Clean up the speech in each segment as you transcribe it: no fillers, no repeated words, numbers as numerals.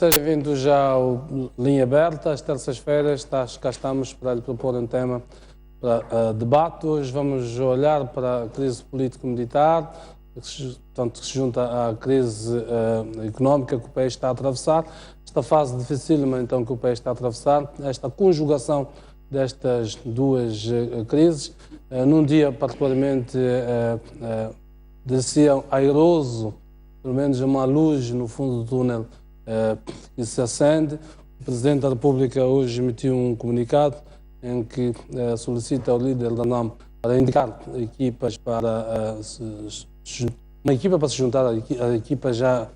Seja vindo já ao Linha Aberta, às terças-feiras, cá estamos para lhe propor um tema para debate. Hoje vamos olhar para a crise político-militar, que se junta à crise económica que o país está a atravessar, esta fase dificílima então que o país está a atravessar, esta conjugação destas duas crises, num dia particularmente descia airoso, pelo menos uma luz no fundo do túnel que se acende. O Presidente da República hoje emitiu um comunicado em que solicita ao líder da NAM para indicar equipas para uma equipa para se juntar à equipa já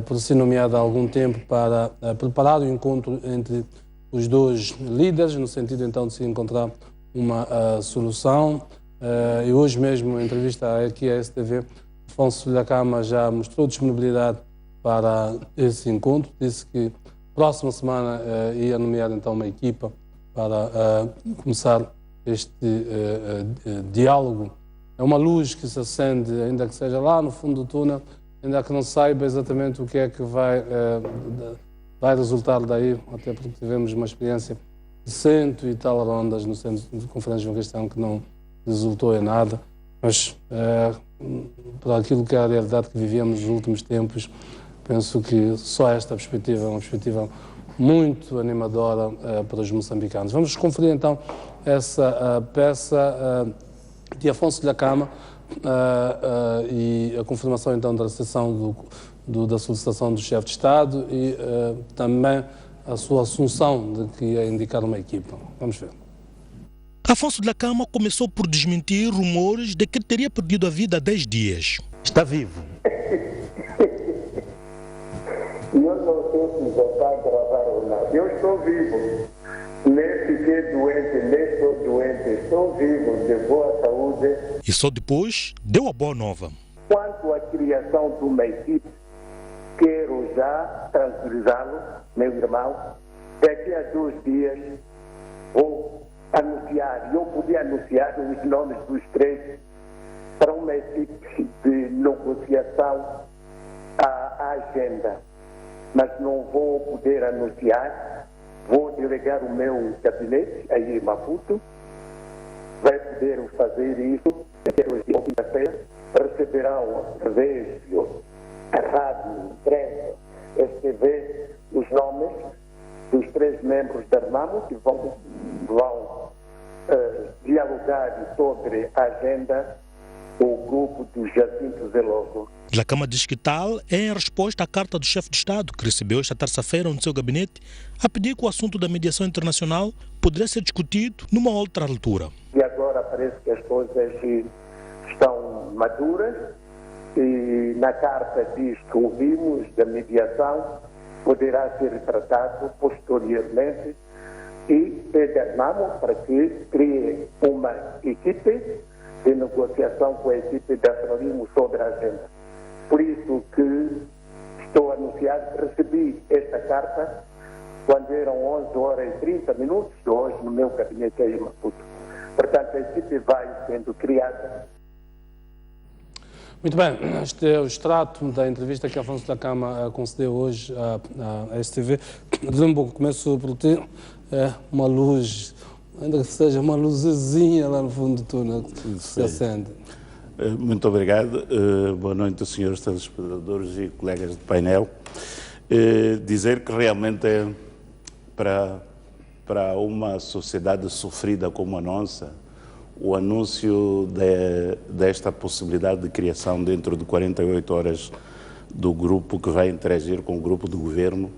por si nomeada há algum tempo para preparar o encontro entre os dois líderes, no sentido então de se encontrar uma solução. E hoje mesmo, em entrevista aqui à STV, Afonso Dhlakama já mostrou disponibilidade para esse encontro, disse que próxima semana ia nomear então uma equipa para começar este diálogo. É uma luz que se acende, ainda que seja lá no fundo do túnel, ainda que não saiba exatamente o que é que vai resultar daí, até porque tivemos uma experiência de 100 e tal rondas no Centro de Conferência de João Castellano que não resultou em nada, mas por aquilo que é a realidade que vivíamos nos últimos tempos, penso que só esta perspectiva é uma perspectiva muito animadora para os moçambicanos. Vamos conferir então essa peça de Afonso Dhlakama e a confirmação então da recepção da solicitação do chefe de Estado e também a sua assunção de que ia indicar uma equipa. Vamos ver. Afonso Dhlakama começou por desmentir rumores de que teria perdido a vida há 10 dias. Está vivo. Eu não sei se já está a gravar ou não. Eu estou vivo. Nem fiquei doente, nem estou doente. Estou vivo, de boa saúde. E só depois deu a boa nova. Quanto à criação de uma equipe, quero já tranquilizá-lo, meu irmão. Daqui a 2 dias vou anunciar, eu podia anunciar os nomes dos 3 para uma equipe de negociação à agenda. Mas não vou poder anunciar, vou delegar o meu gabinete aí em Maputo, vai poder fazer isso, hoje quinta-feira, receberão através da rádio, imprensa, STV, os nomes dos 3 membros da RNAMO que vão dialogar sobre a agenda do grupo do Jacinto Veloso. Dhlakama diz que tal é em resposta à carta do chefe de Estado, que recebeu esta terça-feira no seu gabinete, a pedir que o assunto da mediação internacional poderia ser discutido numa outra altura. E agora parece que as coisas estão maduras e na carta diz que ouvimos da mediação poderá ser tratado posteriormente e pedernamos para que crie uma equipe de negociação com a equipe da Frelimo sobre a agenda. Por isso que estou a anunciar que recebi esta carta quando eram 11h30 hoje no meu gabinete aí em Maputo. Portanto, a equipe vai sendo criada. Muito bem, este é o extrato da entrevista que Afonso Dhlakama concedeu hoje à STV. Dizendo que começo por ti, uma luz, ainda que seja uma luzezinha lá no fundo do túnel que se acende. Muito obrigado. Boa noite, senhores telespectadores e colegas de painel. Dizer que realmente para uma sociedade sofrida como a nossa, o anúncio desta possibilidade de criação dentro de 48 horas do grupo que vai interagir com o grupo do governo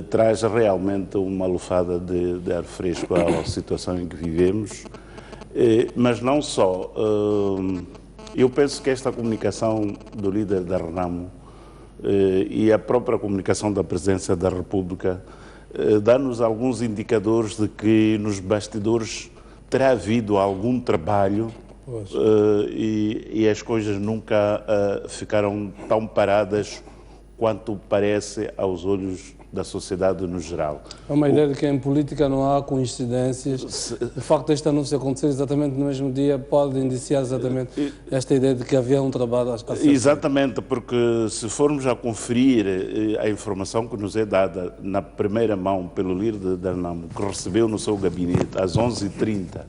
traz realmente uma lufada de ar fresco à situação em que vivemos. Mas não só. Eu penso que esta comunicação do líder da RNAMO e a própria comunicação da Presidência da República dá-nos alguns indicadores de que nos bastidores terá havido algum trabalho e as coisas nunca ficaram tão paradas quanto parece aos olhos da sociedade no geral. É uma ideia de que em política não há coincidências. O facto deste anúncio acontecer exatamente no mesmo dia pode indiciar exatamente esta ideia de que havia um trabalho a ser Exatamente, porque se formos a conferir a informação que nos é dada na primeira mão pelo líder da ANAMO, que recebeu no seu gabinete às 11h30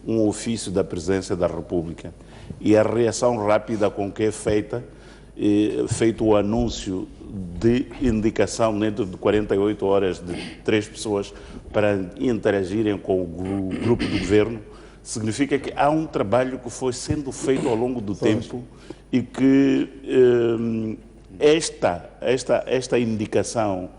um ofício da Presidência da República, e a reação rápida com que é feito o anúncio de indicação dentro de 48 horas de 3 pessoas para interagirem com o grupo do governo, significa que há um trabalho que foi sendo feito ao longo do tempo e que esta indicação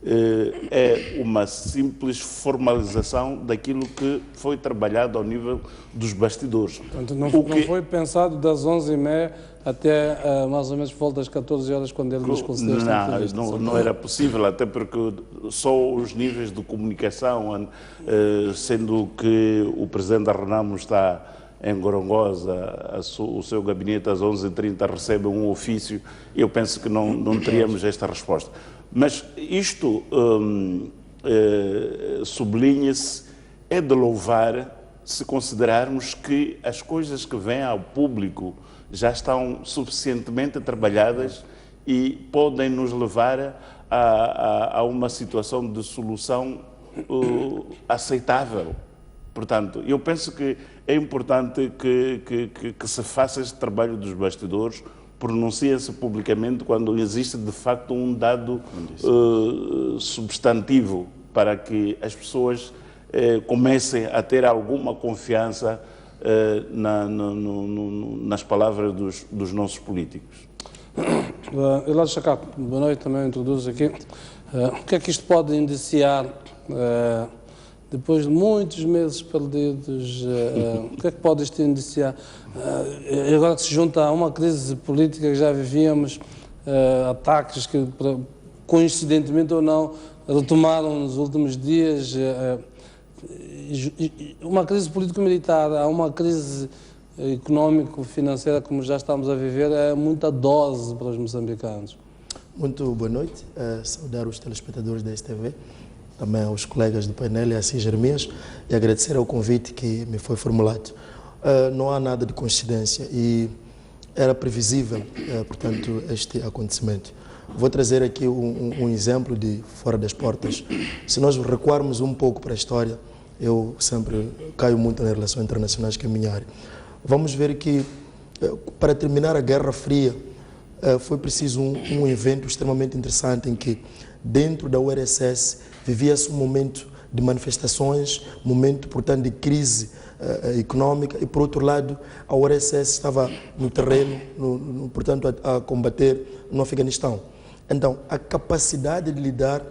é uma simples formalização daquilo que foi trabalhado ao nível dos bastidores. Portanto, não foi pensado das 11h30 até mais ou menos por volta das 14 horas, quando ele nos concedeu esta entrevista. Não era possível, até porque só os níveis de comunicação, sendo que o Presidente da RENAMO está em Gorongosa, o seu gabinete às 11h30 recebe um ofício, eu penso que não teríamos esta resposta. Mas isto, sublinha-se, é de louvar se considerarmos que as coisas que vêm ao público já estão suficientemente trabalhadas e podem nos levar a uma situação de solução aceitável. Portanto, eu penso que é importante que se faça este trabalho dos bastidores, pronuncia-se publicamente quando existe de facto um dado substantivo para que as pessoas comecem a ter alguma confiança nas palavras dos nossos políticos. Hilário Chacaco, boa noite, também introduzo aqui. O que é que isto pode indiciar, depois de muitos meses perdidos, o que é que pode isto indiciar? Agora que se junta a uma crise política que já vivíamos, ataques que, coincidentemente ou não, retomaram nos últimos dias, uma crise político-militar, há uma crise económico-financeira como já estamos a viver, é muita dose para os moçambicanos. Muito boa noite, saudar os telespectadores da STV, também aos colegas do painel e a Assis Jeremias, e agradecer ao convite que me foi formulado. Não há nada de coincidência e era previsível, portanto, este acontecimento. Vou trazer aqui um exemplo de fora das portas. Se nós recuarmos um pouco para a história, eu sempre caio muito nas relações internacionais, que é a minha área. Vamos ver que, para terminar a Guerra Fria, foi preciso um evento extremamente interessante em que, dentro da URSS, vivia-se um momento de manifestações, momento, portanto, de crise económica, e, por outro lado, a URSS estava no terreno, portanto, a combater no Afeganistão. Então, a capacidade de lidar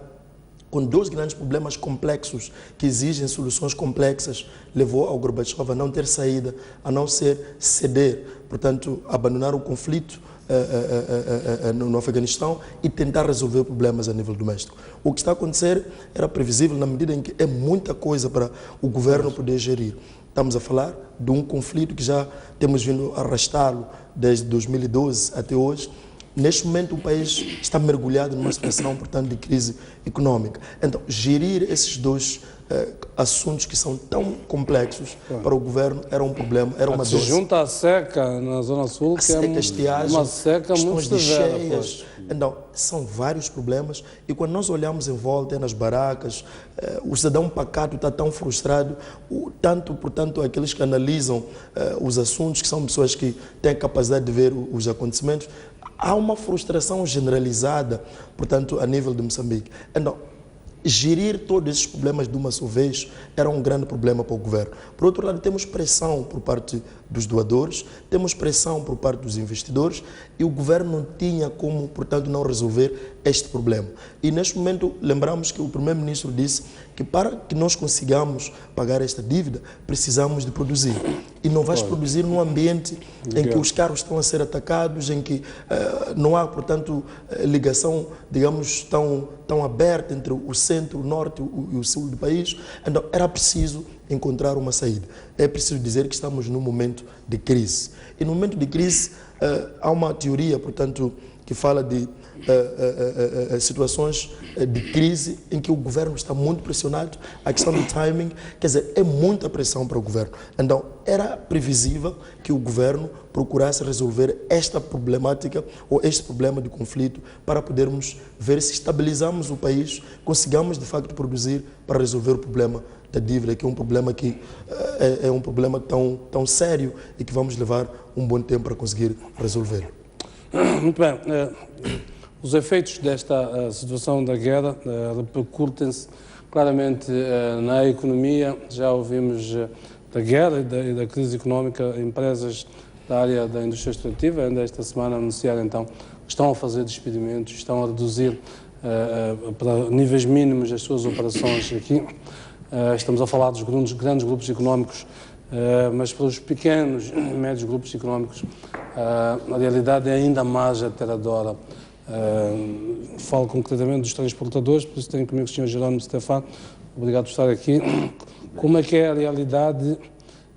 com dois grandes problemas complexos que exigem soluções complexas levou ao Gorbachev a não ter saída, a não ser ceder, portanto, abandonar o conflito no Afeganistão e tentar resolver problemas a nível doméstico. O que está a acontecer era previsível na medida em que é muita coisa para o governo poder gerir. Estamos a falar de um conflito que já temos vindo arrastá-lo desde 2012 até hoje. Neste momento, o país está mergulhado numa situação, portanto, de crise económica. Então, gerir esses dois assuntos que são tão complexos para o governo era um problema, era uma dor. Se junta à seca na Zona Sul, que é uma seca muito severa. Então, são vários problemas e quando nós olhamos em volta, nas barracas, o cidadão pacato está tão frustrado, portanto, aqueles que analisam os assuntos, que são pessoas que têm a capacidade de ver os acontecimentos, há uma frustração generalizada, portanto, a nível de Moçambique. Então, gerir todos esses problemas de uma só vez era um grande problema para o governo. Por outro lado, temos pressão por parte dos doadores, temos pressão por parte dos investidores e o governo não tinha como, portanto, não resolver este problema. E neste momento, lembramos que o primeiro-ministro disse que para que nós consigamos pagar esta dívida, precisamos de produzir. E não vais produzir num ambiente em que os carros estão a ser atacados, em que não há, portanto, ligação, digamos, tão aberta entre o centro, o norte e o sul do país. Então, era preciso encontrar uma saída. É preciso dizer que estamos num momento de crise. E no momento de crise, há uma teoria, portanto, que fala de situações de crise em que o governo está muito pressionado, a questão do timing, quer dizer, é muita pressão para o governo. Então, era previsível que o governo procurasse resolver esta problemática ou este problema de conflito para podermos ver se estabilizamos o país, consigamos de facto produzir para resolver o problema da dívida, que é um problema que é um problema tão sério e que vamos levar um bom tempo para conseguir resolvê-lo. Muito bem. Os efeitos desta situação da guerra repercutem-se claramente na economia. Já ouvimos da guerra e da crise económica, empresas da área da indústria extrativa, ainda esta semana anunciaram então que estão a fazer despedimentos, estão a reduzir para níveis mínimos as suas operações aqui. Estamos a falar dos grandes grupos económicos, mas para os pequenos e médios grupos económicos a realidade é ainda mais aterradora. Falo concretamente dos transportadores, por isso tenho comigo o Sr. Jerónimo Stefano. Obrigado por estar aqui. Como é que é a realidade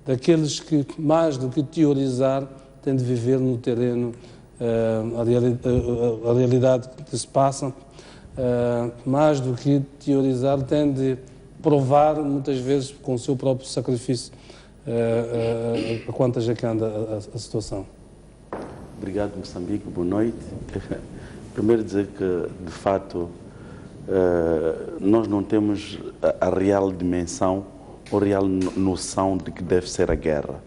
daqueles que, mais do que teorizar, têm de viver no terreno a realidade que se passa, mais do que teorizar, têm de provar, muitas vezes, com o seu próprio sacrifício, a quantas é que anda a situação? Obrigado, Moçambique. Boa noite. Primeiro dizer que, de fato, nós não temos a real dimensão ou real noção de que deve ser a guerra.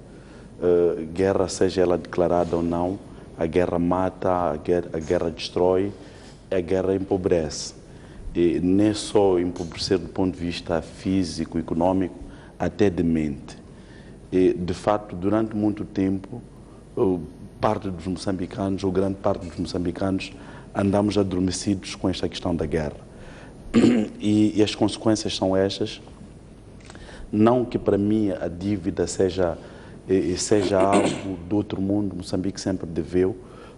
Guerra, seja ela declarada ou não, a guerra mata, a guerra destrói, a guerra empobrece. E nem só empobrecer do ponto de vista físico, econômico, até de mente. E, de fato, durante muito tempo, parte dos moçambicanos, ou grande parte dos moçambicanos, andamos adormecidos com esta questão da guerra. E as consequências são estas. Não que para mim a dívida seja algo do outro mundo, Moçambique sempre deveu,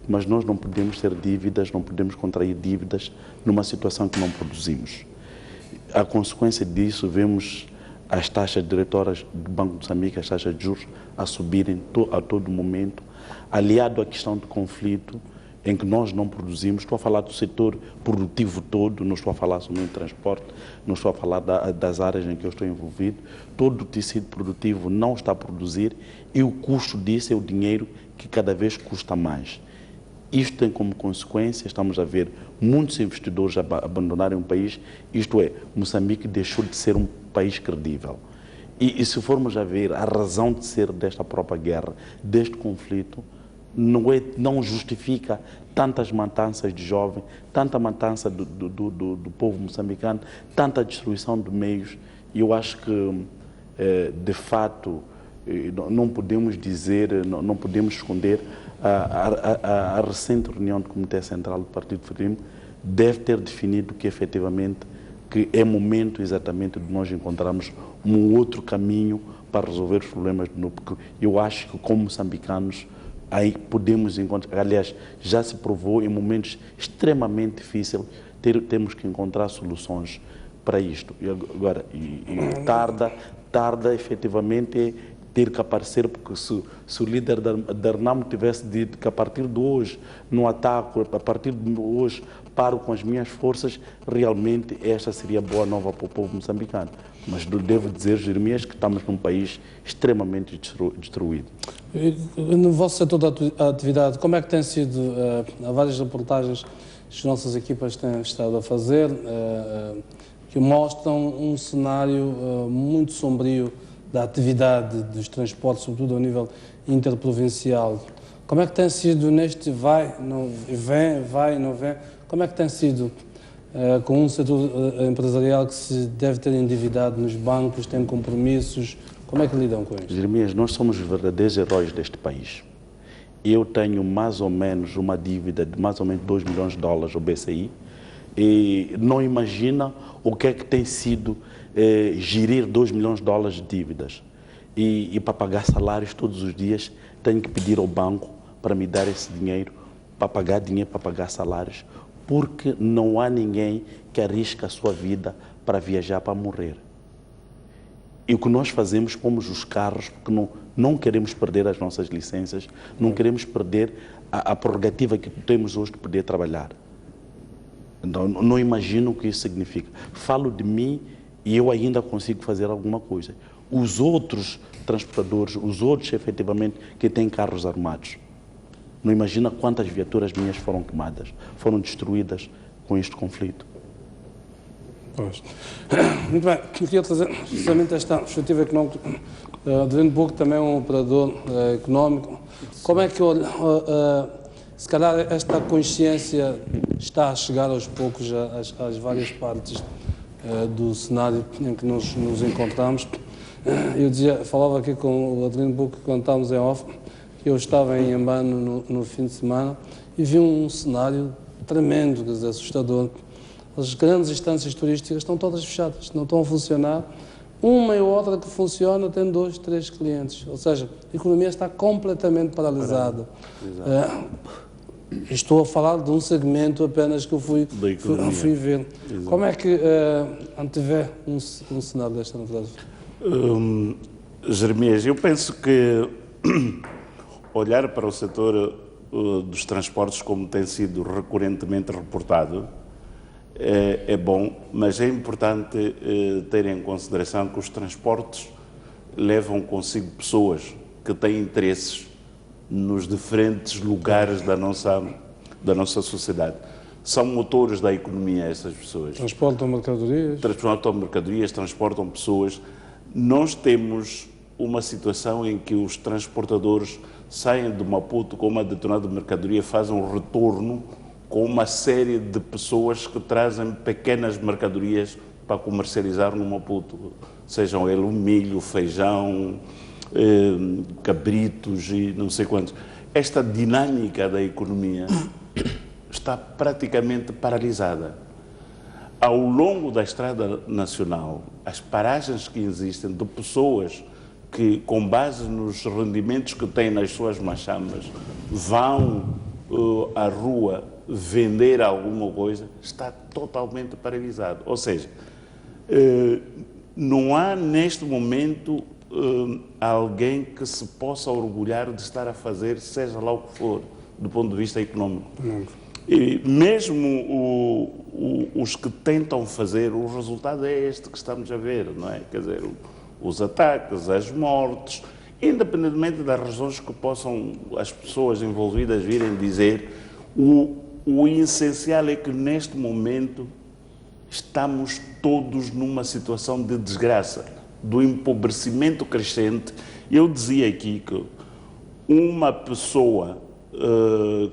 mas nós não podemos ter dívidas, não podemos contrair dívidas numa situação que não produzimos. A consequência disso, vemos as taxas diretoras do Banco de Moçambique, as taxas de juros, a subirem a todo momento, aliado à questão de conflito, em que nós não produzimos. Estou a falar do setor produtivo todo, não estou a falar somente de transporte, não estou a falar das áreas em que eu estou envolvido. Todo o tecido produtivo não está a produzir e o custo disso é o dinheiro que cada vez custa mais. Isto tem como consequência, estamos a ver muitos investidores abandonarem o país, isto é, Moçambique deixou de ser um país credível. E se formos a ver a razão de ser desta própria guerra, deste conflito, não justifica tantas matanças de jovens, tanta matança do povo moçambicano, tanta destruição de meios. E eu acho que, de fato, não podemos dizer, não podemos esconder a recente reunião do Comitê Central do Partido Frelimo deve ter definido que efetivamente que é momento exatamente de nós encontrarmos um outro caminho para resolver os problemas do NUP, porque eu acho que como moçambicanos aí podemos encontrar, aliás, já se provou em momentos extremamente difíceis, temos que encontrar soluções para isto. E agora, tarda efetivamente ter que aparecer, porque se o líder da RENAMO tivesse dito que a partir de hoje não ataco, a partir de hoje paro com as minhas forças, realmente esta seria boa nova para o povo moçambicano. Mas devo dizer, Jeremias, que estamos num país extremamente destruído. No vosso setor da atividade, como é que tem sido, há várias reportagens que as nossas equipas têm estado a fazer, que mostram um cenário muito sombrio da atividade dos transportes, sobretudo ao nível interprovincial. Como é que tem sido neste vai, não vem, como é que tem sido com um setor empresarial que se deve ter endividado nos bancos, tem compromissos, como é que lidam com isto? Jeremias, nós somos os verdadeiros heróis deste país. Eu tenho mais ou menos uma dívida de mais ou menos $2 milhões ao BCI e não imagina o que é que tem sido gerir $2 milhões de dívidas. E para pagar salários todos os dias, tenho que pedir ao banco para me dar esse dinheiro, para pagar dinheiro, para pagar salários, porque não há ninguém que arrisca a sua vida para viajar, para morrer. E o que nós fazemos, pomos os carros, porque não queremos perder as nossas licenças, não queremos perder a prerrogativa que temos hoje de poder trabalhar. Então, não imagino o que isso significa. Falo de mim e eu ainda consigo fazer alguma coisa. Os outros transportadores, os outros efetivamente que têm carros armados, não imagina quantas viaturas minhas foram queimadas, foram destruídas com este conflito. Pois. Muito bem, eu queria trazer justamente esta perspectiva económica. Adriano Buc também é um operador económico. Como é que, se calhar, esta consciência está a chegar aos poucos às várias partes do cenário em que nos encontramos? Eu falava aqui com o Adriano Buc quando estávamos em off, que eu estava em Ambano no fim de semana e vi um cenário tremendo, quer dizer, assustador. As grandes instâncias turísticas estão todas fechadas, não estão a funcionar. Uma e outra que funciona tem 2, 3 clientes. Ou seja, a economia está completamente paralisada. Estou a falar de um segmento apenas que eu fui ver. Exato. Como é que antevê um cenário desta natureza? Jeremias, eu penso que olhar para o setor dos transportes, como tem sido recorrentemente reportado, é bom, mas é importante ter em consideração que os transportes levam consigo pessoas que têm interesses nos diferentes lugares da nossa sociedade. São motores da economia essas pessoas. Transportam mercadorias. Transportam pessoas. Nós temos uma situação em que os transportadores saem de Maputo com uma determinada mercadoria, fazem um retorno com uma série de pessoas que trazem pequenas mercadorias para comercializar no Maputo, sejam ele o milho, feijão, cabritos e não sei quantos. Esta dinâmica da economia está praticamente paralisada. Ao longo da Estrada Nacional, as paragens que existem de pessoas que, com base nos rendimentos que têm nas suas machamas, vão à rua vender alguma coisa, está totalmente paralisado. Ou seja, não há neste momento alguém que se possa orgulhar de estar a fazer, seja lá o que for, do ponto de vista económico. E mesmo os que tentam fazer, o resultado é este que estamos a ver, não é? Quer dizer, os ataques, as mortes, independentemente das razões que possam as pessoas envolvidas virem dizer, o essencial é que neste momento estamos todos numa situação de desgraça, do empobrecimento crescente. Eu dizia aqui que uma pessoa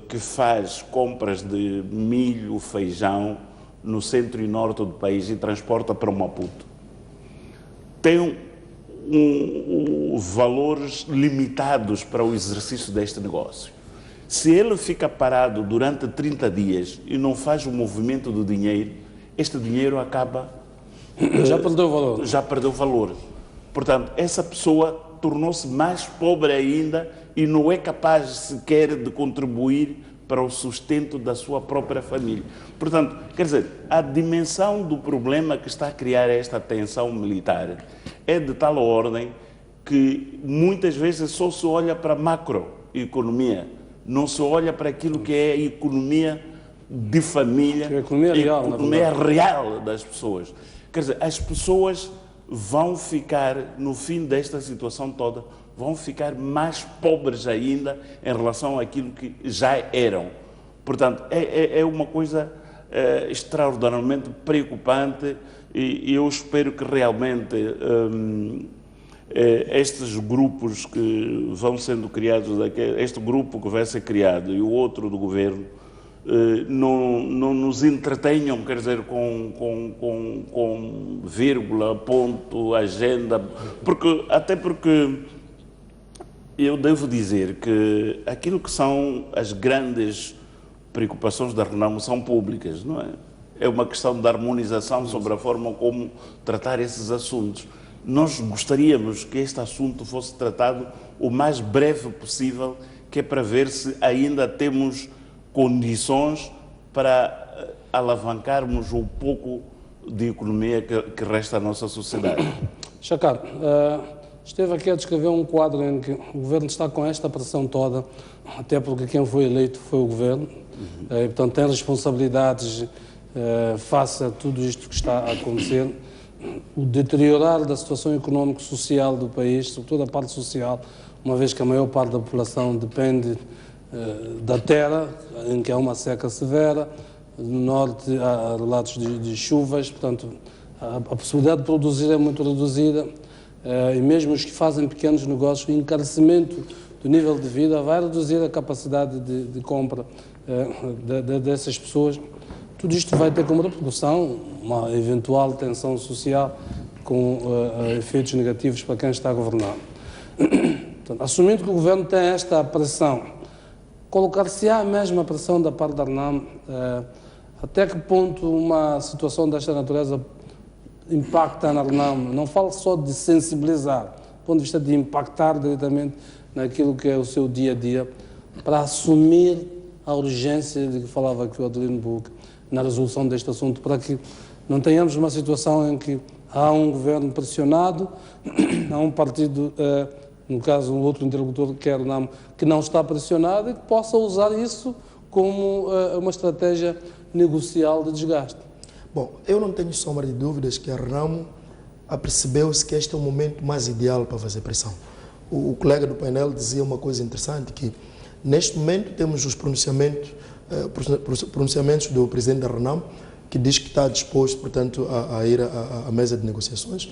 que faz compras de milho, feijão no centro e norte do país e transporta para o Maputo tem valores limitados para o exercício deste negócio. Se ele fica parado durante 30 dias e não faz o movimento do dinheiro, este dinheiro acaba... Já perdeu valor. Já perdeu valor. Portanto, essa pessoa tornou-se mais pobre ainda e não é capaz sequer de contribuir para o sustento da sua própria família. Portanto, quer dizer, a dimensão do problema que está a criar esta tensão militar é de tal ordem que muitas vezes só se olha para a macroeconomia, não se olha para aquilo que é a economia de família, a economia real das pessoas. Quer dizer, as pessoas vão ficar, no fim desta situação toda, vão ficar mais pobres ainda em relação àquilo que já eram. Portanto, é uma coisa extraordinariamente preocupante e eu espero que realmente estes grupos que vão sendo criados, este grupo que vai ser criado e o outro do governo, não nos entretenham, quer dizer, com vírgula, ponto, agenda, até porque eu devo dizer que aquilo que são as grandes preocupações da Renamo são públicas, não é? É uma questão de harmonização sobre a forma como tratar esses assuntos. Nós gostaríamos que este assunto fosse tratado o mais breve possível, que é para ver se ainda temos condições para alavancarmos o pouco de economia que resta à nossa sociedade. Chacado, esteve aqui a descrever um quadro em que o governo está com esta pressão toda, até porque quem foi eleito foi o governo, e, portanto tem responsabilidades face a tudo isto que está a acontecer, o deteriorar da situação económico-social do país, sobretudo a parte social, uma vez que a maior parte da população depende da terra, em que há uma seca severa, no norte há relatos de chuvas, portanto a possibilidade de produzir é muito reduzida, e mesmo os que fazem pequenos negócios, o encarecimento do nível de vida vai reduzir a capacidade de compra dessas pessoas. Tudo isto vai ter como repercussão uma eventual tensão social com efeitos negativos para quem está a governar. Portanto, assumindo que o governo tem esta pressão, colocar-se-á mesmo a pressão da parte da RNAM, até que ponto uma situação desta natureza impacta na RNAM? Não falo só de sensibilizar, do ponto de vista de impactar diretamente naquilo que é o seu dia-a-dia, para assumir a urgência de que falava aqui o Adelino Buque na resolução deste assunto, para que não tenhamos uma situação em que há um governo pressionado, há um partido, no caso um outro interlocutor que é a RNAM, que não está pressionado e que possa usar isso como uma estratégia negocial de desgaste. Bom, eu não tenho sombra de dúvidas que a RNAM apercebeu-se que este é o momento mais ideal para fazer pressão. O colega do painel dizia uma coisa interessante, que neste momento temos os pronunciamentos do presidente da RNAM, que diz que está disposto, portanto, a ir à mesa de negociações,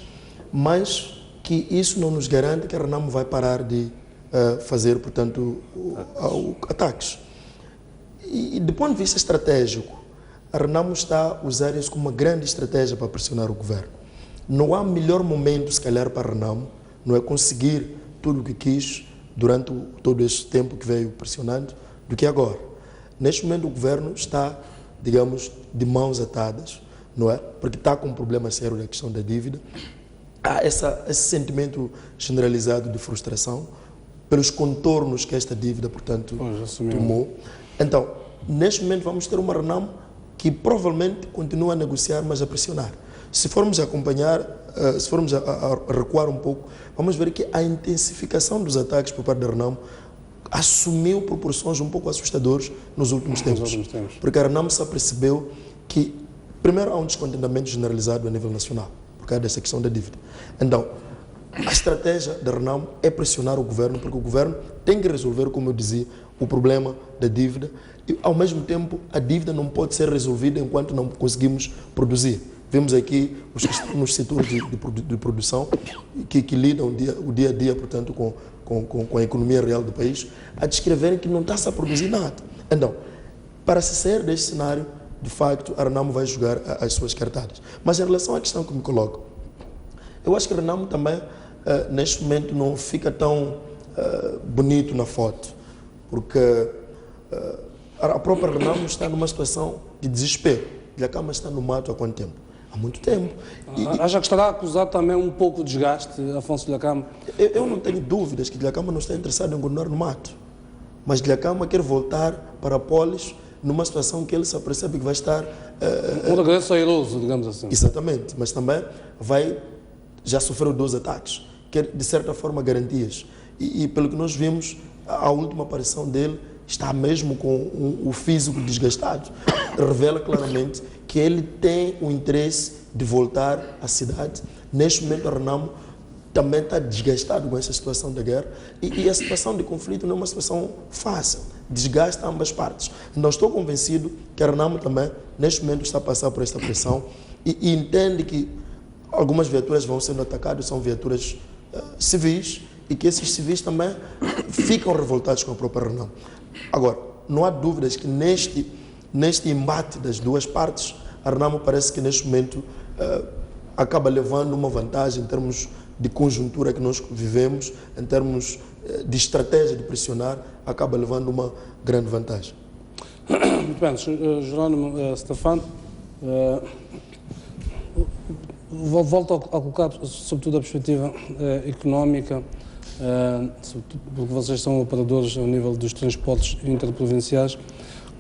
mas que isso não nos garante que a RNAM vai parar de fazer, portanto, ataques. E do ponto de vista estratégico, a RNAM está a usar isso como uma grande estratégia para pressionar o governo. Não há melhor momento, se calhar, para a RNAM, não é conseguir tudo o que quis durante todo este tempo que veio pressionando, do que agora. Neste momento o governo está, digamos, de mãos atadas, não é? Porque está com um problema sério na questão da dívida. Há esse sentimento generalizado de frustração pelos contornos que esta dívida, portanto, tomou. Então, neste momento vamos ter uma RNAM que provavelmente continua a negociar, mas a pressionar. Se formos a acompanhar, se formos a recuar um pouco, vamos ver que a intensificação dos ataques por parte da RNAM assumiu proporções um pouco assustadoras nos últimos tempos. Porque a RNAM se apercebeu que, primeiro, há um descontentamento generalizado a nível nacional, por causa dessa questão da dívida. Então, a estratégia da RNAM é pressionar o governo, porque o governo tem que resolver, como eu dizia, o problema da dívida e, ao mesmo tempo, a dívida não pode ser resolvida enquanto não conseguimos produzir. Vemos aqui os que estão nos setores de produção que lidam o dia a dia, portanto, com a economia real do país, a descreverem que não está-se a produzir nada. Então, para se sair deste cenário, de facto, a RNAM vai jogar as suas cartadas. Mas em relação à questão que me coloco, eu acho que a RNAM também, neste momento, não fica tão bonito na foto, porque a própria RNAM está numa situação de desespero. Dhlakama está no mato há quanto tempo? Há muito tempo. Acha que estará a acusar também um pouco de desgaste, Afonso Dhlakama? Eu não tenho dúvidas que Dhlakama não está interessado em continuar no mato. Mas Dhlakama quer voltar para Polis numa situação que ele se apercebe que vai estar... um regresso iluso, digamos assim. Exatamente, mas também já sofreu 2 ataques, quer de certa forma garantias. E pelo que nós vimos, a última aparição dele está mesmo com o físico desgastado. Revela claramente que ele tem o interesse de voltar à cidade. Neste momento, a RNAM também está desgastado com essa situação da guerra e a situação de conflito não é uma situação fácil, desgasta ambas partes. Então, estou convencido que a RNAM também, neste momento, está a passar por esta pressão e entende que algumas viaturas vão sendo atacadas, são viaturas civis, e que esses civis também ficam revoltados com a própria RNAM. Agora, não há dúvidas que neste embate das duas partes, a RNAM parece que neste momento acaba levando uma vantagem em termos de conjuntura que nós vivemos, em termos de estratégia de pressionar, acaba levando uma grande vantagem. Muito bem, Jerónimo Stefano, volto a colocar sobretudo a perspectiva económica, porque vocês são operadores ao nível dos transportes interprovinciais.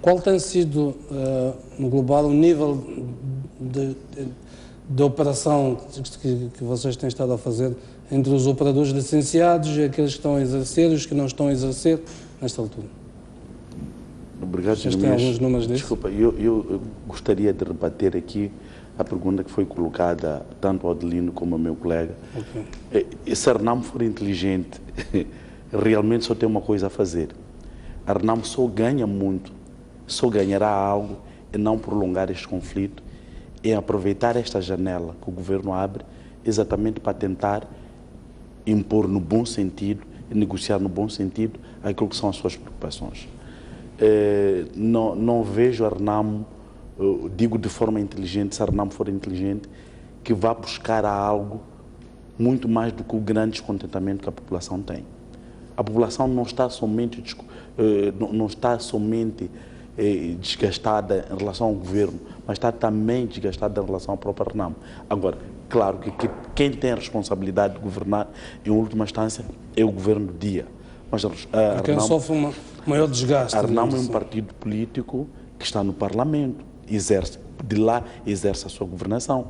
Qual tem sido, no global, o nível de operação que vocês têm estado a fazer entre os operadores licenciados e aqueles que estão a exercer e os que não estão a exercer nesta altura? Obrigado, Vocês têm alguns números disso? Desculpa, eu gostaria de rebater aqui a pergunta que foi colocada tanto ao Adelino como ao meu colega. Se a RNAM for inteligente, realmente só tem uma coisa a fazer. A RNAM só ganha muito, só ganhará algo em não prolongar este conflito, em aproveitar esta janela que o governo abre exatamente para tentar impor no bom sentido e negociar no bom sentido aquilo que são as suas preocupações. Não vejo a RNAM, digo de forma inteligente, se a RNAM for inteligente, que vá buscar algo muito mais do que o grande descontentamento que a população tem. A população não está somente desgastada em relação ao governo, mas está também desgastada em relação à própria RNAM. Agora, claro que quem tem a responsabilidade de governar, em última instância, é o governo do dia. Mas quem sofre um maior desgaste. A RNAM é um partido político que está no Parlamento, de lá exerce a sua governação.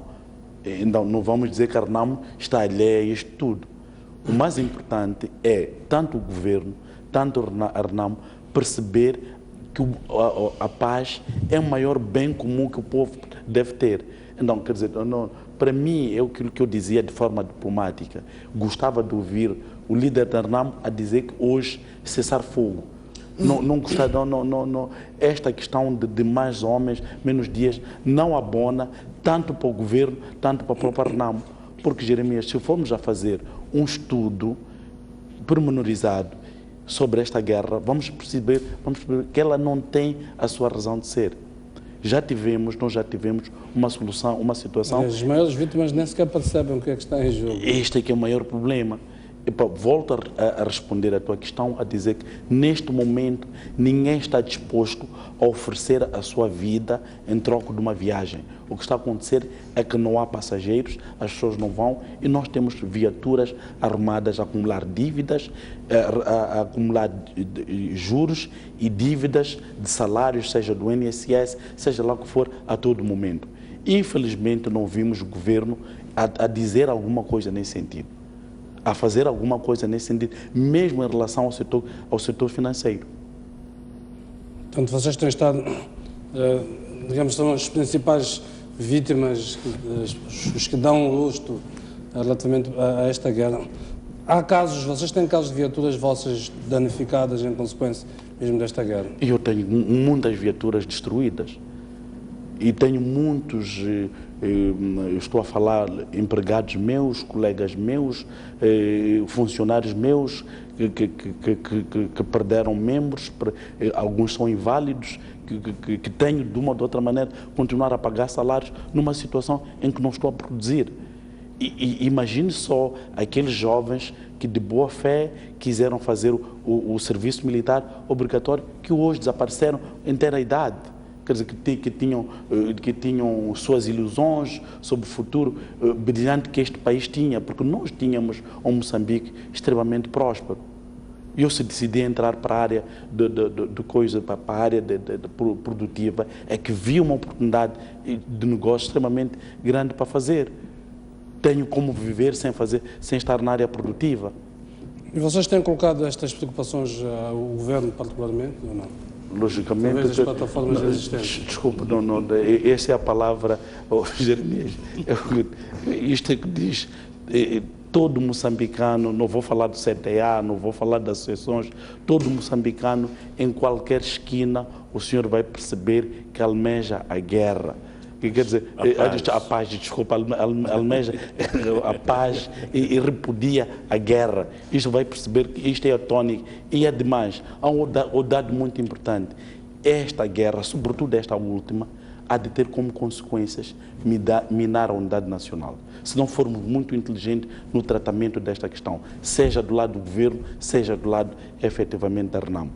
Então, não vamos dizer que a RNAM está alheia a isto tudo. O mais importante é, tanto o governo, tanto a RNAM, perceber que a paz é o maior bem comum que o povo deve ter. Então, quer dizer, para mim, é aquilo que eu dizia de forma diplomática. Gostava de ouvir o líder da RNAM a dizer que hoje cessar fogo. Não gostava, esta questão de mais homens, menos dias, não abona tanto para o governo, tanto para a própria RNAM. Porque, Jeremias, se formos a fazer um estudo pormenorizado sobre esta guerra, vamos perceber que ela não tem a sua razão de ser. Nós já tivemos uma situação... As maiores vítimas nem sequer percebem o que é que está em jogo. Este é que é o maior problema. Volto a responder a tua questão, a dizer que neste momento ninguém está disposto a oferecer a sua vida em troca de uma viagem. O que está a acontecer é que não há passageiros, as pessoas não vão e nós temos viaturas armadas a acumular dívidas, a acumular juros e dívidas de salários, seja do INSS, seja lá o que for, a todo momento. Infelizmente não vimos o governo a dizer alguma coisa nesse sentido, a fazer alguma coisa nesse sentido, mesmo em relação ao setor financeiro. Portanto, vocês têm estado, digamos, são as principais vítimas, os que dão o rosto relativamente a esta guerra. Vocês têm casos de viaturas vossas danificadas em consequência mesmo desta guerra? Eu tenho muitas viaturas destruídas. E tenho muitos, eu estou a falar, empregados meus, colegas meus, funcionários meus que perderam membros, alguns são inválidos, que tenho de uma ou de outra maneira continuar a pagar salários numa situação em que não estou a produzir. E imagine só aqueles jovens que de boa fé quiseram fazer o serviço militar obrigatório, que hoje desapareceram em ter a idade. Quer dizer, que tinham suas ilusões sobre o futuro brilhante que este país tinha, porque nós tínhamos um Moçambique extremamente próspero. Eu se decidi entrar para a área para a área produtiva, é que vi uma oportunidade de negócio extremamente grande para fazer. Tenho como viver sem estar na área produtiva. E vocês têm colocado estas preocupações ao governo particularmente ou não? Logicamente, as plataformas existentes. Desculpe, essa é a palavra, Jeremias. Isto é que diz, todo moçambicano, não vou falar do CTA, não vou falar das associações, todo moçambicano, em qualquer esquina, o senhor vai perceber que almeja a guerra. Quer dizer, a paz, desculpa, almeja a paz e repudia a guerra. Isto vai perceber que isto é a tônica e é demais. Há um dado muito importante. Esta guerra, sobretudo esta última, há de ter como consequências minar a unidade nacional. Se não formos muito inteligentes no tratamento desta questão, seja do lado do governo, seja do lado, efetivamente, da RNAM.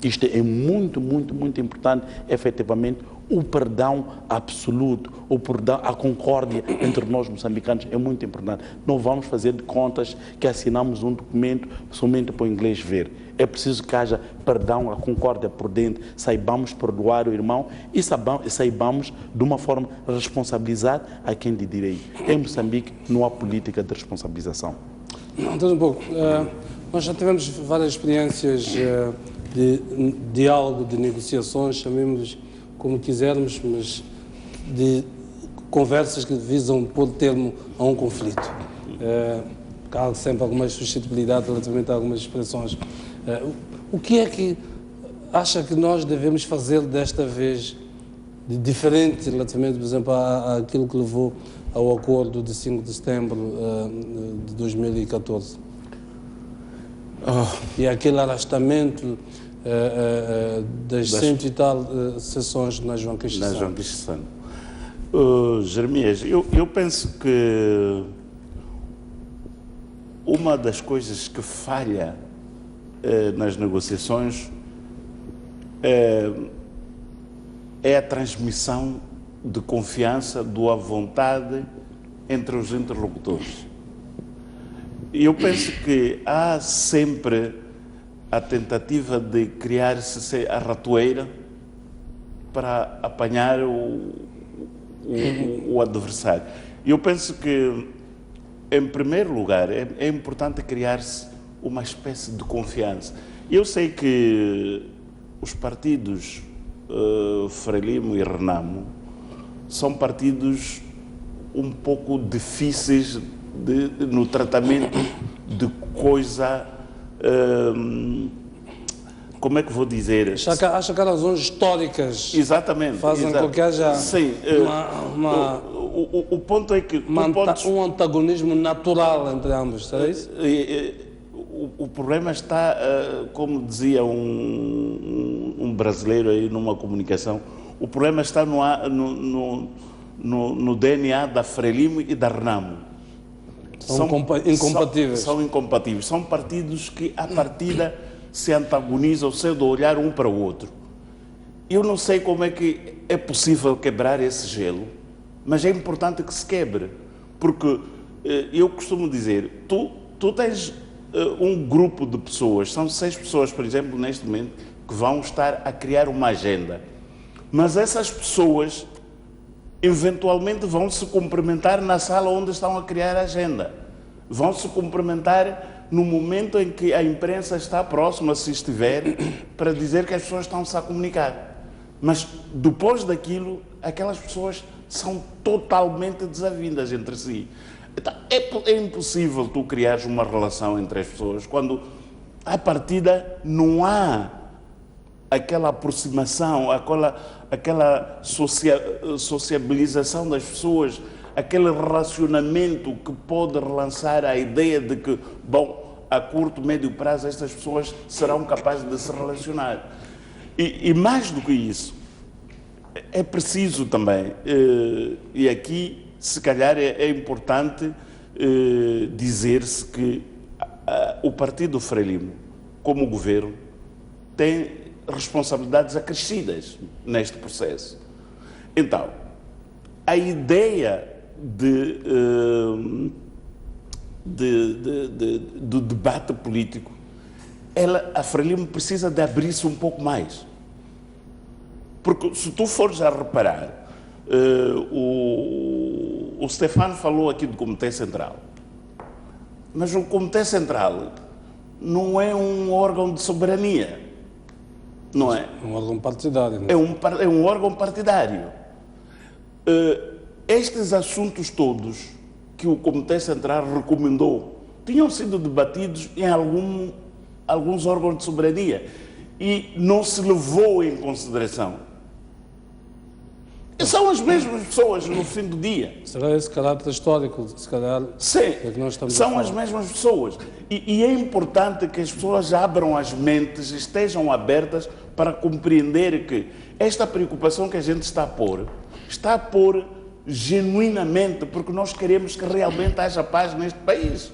Isto é muito, muito, muito importante, efetivamente, o perdão absoluto, o perdão, a concórdia entre nós moçambicanos é muito importante. Não vamos fazer de contas que assinamos um documento somente para o inglês ver. É preciso que haja perdão, a concórdia por dentro, saibamos perdoar o irmão e saibamos de uma forma responsabilizar a quem de direito. Em Moçambique não há política de responsabilização. Então, um pouco. Nós já tivemos várias experiências de diálogo, de negociações, chamemos como quisermos, mas de conversas que visam pôr termo a um conflito. Há sempre alguma suscetibilidade relativamente a algumas expressões. O que é que acha que nós devemos fazer desta vez de diferente relativamente, por exemplo, àquilo que levou ao acordo de 5 de setembro de 2014? E aquele arrastamento das 100 e tal sessões na João Castiçano. Jeremias, eu penso que uma das coisas que falha nas negociações é a transmissão de confiança, de boa vontade entre os interlocutores. E eu penso que há sempre a tentativa de criar-se a ratoeira para apanhar o adversário. E eu penso que, em primeiro lugar, é importante criar-se uma espécie de confiança. Eu sei que os partidos Frelimo e Renamo são partidos um pouco difíceis no tratamento de coisa, como é que vou dizer? Acha que há razões históricas. Exatamente. Fazem com que haja o ponto é que um antagonismo natural entre ambos, é isso? O problema está, como dizia um brasileiro aí numa comunicação, o problema está no DNA da Frelimo e da Renamo. São incompatíveis. São incompatíveis. São partidos que, à partida, se antagonizam, cedo a olhar um para o outro. Eu não sei como é que é possível quebrar esse gelo, mas é importante que se quebre. Porque eu costumo dizer, tu tens um grupo de pessoas, são 6 pessoas, por exemplo, neste momento, que vão estar a criar uma agenda. Mas essas pessoas, eventualmente, vão se cumprimentar na sala onde estão a criar a agenda. Vão se cumprimentar no momento em que a imprensa está próxima, se estiver, para dizer que as pessoas estão-se a comunicar. Mas, depois daquilo, aquelas pessoas são totalmente desavindas entre si. Então, é impossível tu criares uma relação entre as pessoas quando, à partida, não há aquela aproximação, aquela sociabilização das pessoas, aquele relacionamento que pode relançar a ideia de que, bom, a curto, médio prazo, estas pessoas serão capazes de se relacionar. E mais do que isso, é preciso também, e aqui, se calhar, é importante dizer-se que o Partido Frelimo, como governo, tem responsabilidades acrescidas neste processo. Então, a ideia do debate político, a Frelimo precisa de abrir-se um pouco mais. Porque se tu fores a reparar, o Stefano falou aqui do Comitê Central, mas o Comitê Central não é um órgão de soberania, não é? É um órgão partidário. É um órgão partidário. Estes assuntos todos que o Comitê Central recomendou tinham sido debatidos em alguns órgãos de soberania e não se levou em consideração. São as mesmas pessoas no fim do dia. Será esse caráter histórico, se calhar? Sim, é que nós estamos são as mesmas pessoas. E é importante que as pessoas abram as mentes, estejam abertas para compreender que esta preocupação que a gente está a pôr genuinamente, porque nós queremos que realmente haja paz neste país.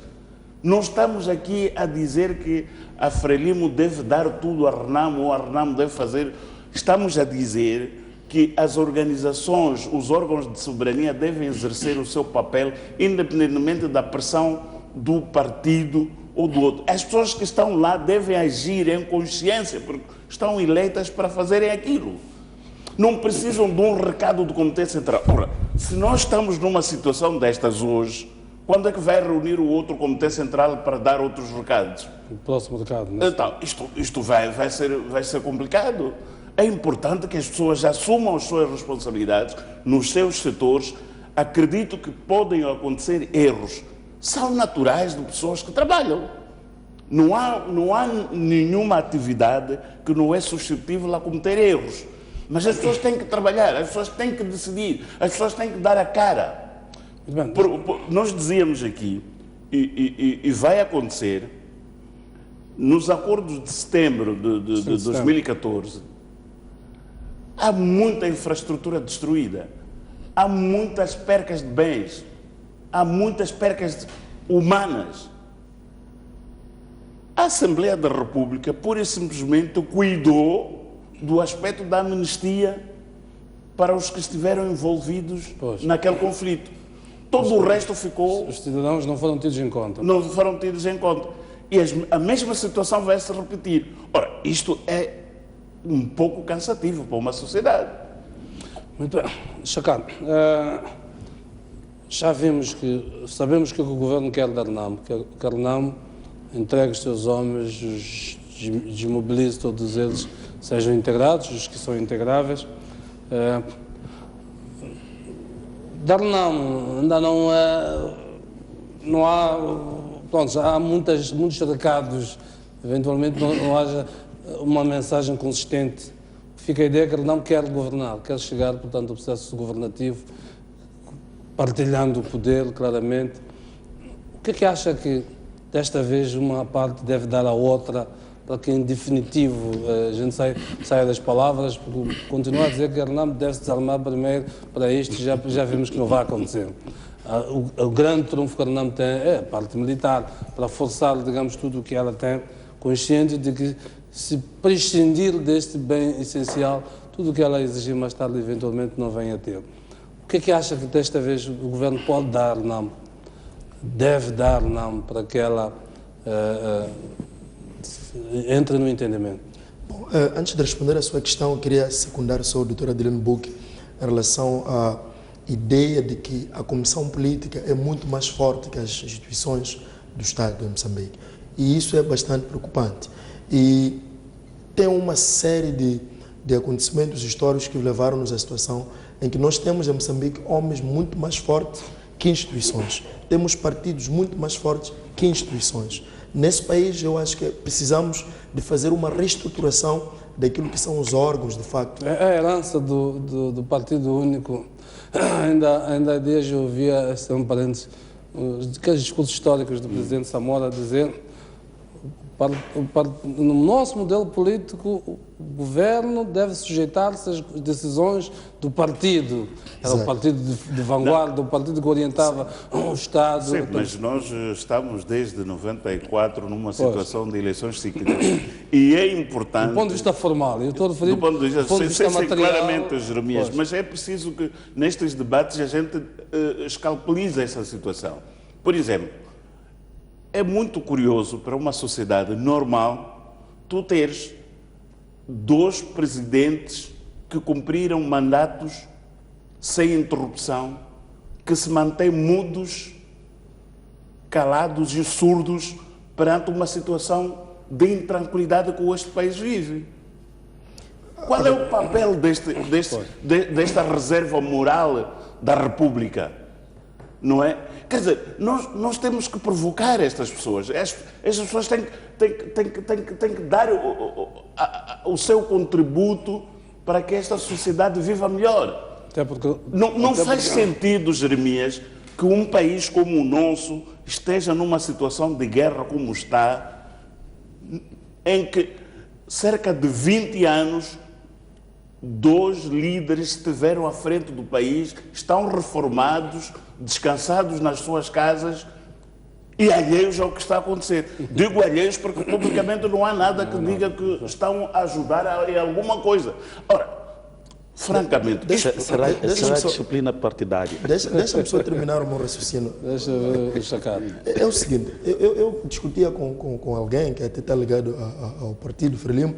Não estamos aqui a dizer que a Frelimo deve dar tudo a Renamo ou a Renamo deve fazer. Estamos a dizer que as organizações, os órgãos de soberania devem exercer o seu papel independentemente da pressão do partido ou do outro. As pessoas que estão lá devem agir em consciência, porque estão eleitas para fazerem aquilo. Não precisam de um recado do Comitê Central. Ora, se nós estamos numa situação destas hoje, Quando é que vai reunir o outro Comitê Central para dar outros recados? O próximo recado, né? Então, isto vai ser complicado. É importante que as pessoas assumam as suas responsabilidades nos seus setores. Acredito que podem acontecer erros. São naturais de pessoas que trabalham. Não há nenhuma atividade que não é suscetível a cometer erros. Mas as pessoas têm que trabalhar, as pessoas têm que decidir, as pessoas têm que dar a cara. Nós dizíamos aqui, e vai acontecer, nos acordos de setembro de 2014, há muita infraestrutura destruída, há muitas percas de bens, há muitas percas humanas. A Assembleia da República, pura e simplesmente, cuidou do aspecto da amnistia para os que estiveram envolvidos naquele conflito. Todo o resto ficou... Os cidadãos não foram tidos em conta. Não foram tidos em conta. E a mesma situação vai se repetir. Ora, isto é um pouco cansativo para uma sociedade. Muito bem. Chacado, já sabemos que o governo quer dar NAM, quer NAM entregue os seus homens, desmobilize todos eles, sejam integrados, os que são integráveis. Dar NAM ainda não há... Pronto, há muitos recados, eventualmente não haja uma mensagem consistente. Fica a ideia que ele não quer governar, quer chegar, portanto, ao processo governativo, partilhando o poder, claramente. O que é que acha que, desta vez, uma parte deve dar à outra, para que, em definitivo, a gente saia das palavras, porque continua a dizer que a RENAM deve se desarmar primeiro para isto, já vimos que não vai acontecer. O grande trunfo que a RENAM tem é a parte militar, para forçar, digamos, tudo o que ela tem, consciente de que, se prescindir deste bem essencial, tudo o que ela exigir mais tarde, eventualmente, não venha a ter. O que é que acha que, desta vez, o governo pode dar à RENAM, deve dar à RENAM, para que ela entre no entendimento? Bom, antes de responder a sua questão, eu queria secundar só a doutora Adelene Buque em relação à ideia de que a comissão política é muito mais forte que as instituições do Estado de Moçambique. E isso é bastante preocupante. E tem uma série de acontecimentos históricos que levaram-nos à situação em que nós temos em Moçambique homens muito mais fortes que instituições. Temos partidos muito mais fortes que instituições. Nesse país, eu acho que precisamos de fazer uma reestruturação daquilo que são os órgãos, de facto. A herança do Partido Único, ainda há dias eu ouvia, um parênteses, aqueles discursos históricos do presidente Samora dizer: no nosso modelo político, o governo deve sujeitar-se às decisões do partido. Era Exato. O partido de vanguarda, o partido que orientava o Estado. Sim, mas nós estamos desde 94 numa situação de eleições cíclicas. E é importante... Do ponto de vista formal, eu estou a referir... Do ponto de vista material... claramente, Jeremias, Pois. Mas é preciso que nestes debates a gente escalpelize essa situação. Por exemplo, é muito curioso para uma sociedade normal tu teres 2 presidentes que cumpriram mandatos sem interrupção, que se mantêm mudos, calados e surdos perante uma situação de intranquilidade que este país vive. Qual é o papel desta reserva moral da República? Não é? Quer dizer, nós temos que provocar estas pessoas. Estas pessoas têm que dar o seu contributo para que esta sociedade viva melhor. Não faz sentido, Jeremias, que um país como o nosso esteja numa situação de guerra como está, em que cerca de 20 anos 2 líderes estiveram à frente do país, estão reformados, descansados nas suas casas e alheios ao que está a acontecer. Digo alheios porque publicamente não há nada que diga que estão a ajudar em alguma coisa. Ora, francamente... Será disciplina partidária. Deixa-me só terminar o meu raciocínio. Deixa eu ver o Chacado. É o seguinte, eu discutia com alguém que até está ligado ao partido Frelimo,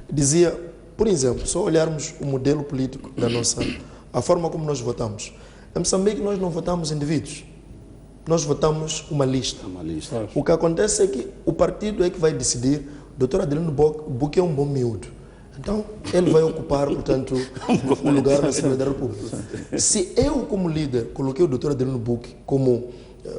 dizia... Por exemplo, só olharmos o modelo político da a forma como nós votamos. Em Moçambique nós não votamos indivíduos. nós votamos uma lista. Uma lista. O que acontece é que o partido é que vai decidir. O doutor Adelino Buque é um bom miúdo. Então, ele vai ocupar, portanto, o lugar na Assembleia da República. Se eu, como líder, coloquei o doutor Adelino Buque como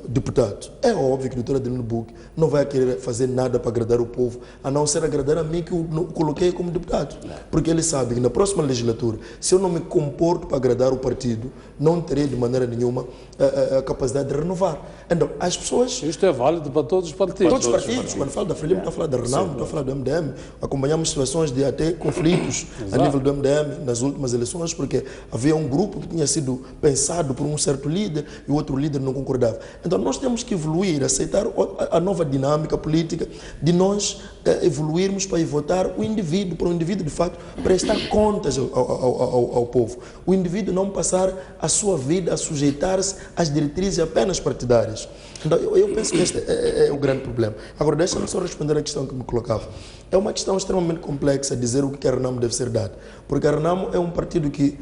deputado, é óbvio que o doutor Adelino Buque não vai querer fazer nada para agradar o povo, a não ser agradar a mim que o coloquei como deputado. Porque ele sabe que na próxima legislatura, se eu não me comporto para agradar o partido, não terei de maneira nenhuma a capacidade de renovar. Então, as pessoas... Isto é válido para todos os partidos. Todos os partidos. Quando falo da Frelimo, estou a falar da Renamo, estou a falar do MDM. Acompanhamos situações de até conflitos a nível do MDM nas últimas eleições, porque havia um grupo que tinha sido pensado por um certo líder e o outro líder não concordava. Então nós temos que evoluir, aceitar a nova dinâmica política de nós evoluirmos para ir votar o indivíduo, para o indivíduo de facto prestar contas ao povo. O indivíduo não passar a sua vida a sujeitar-se às diretrizes apenas partidárias. Então eu penso que este é o grande problema. Agora deixa-me só responder a questão que me colocava. É uma questão extremamente complexa dizer o que a Renamo deve ser dado, porque a Renamo é um partido que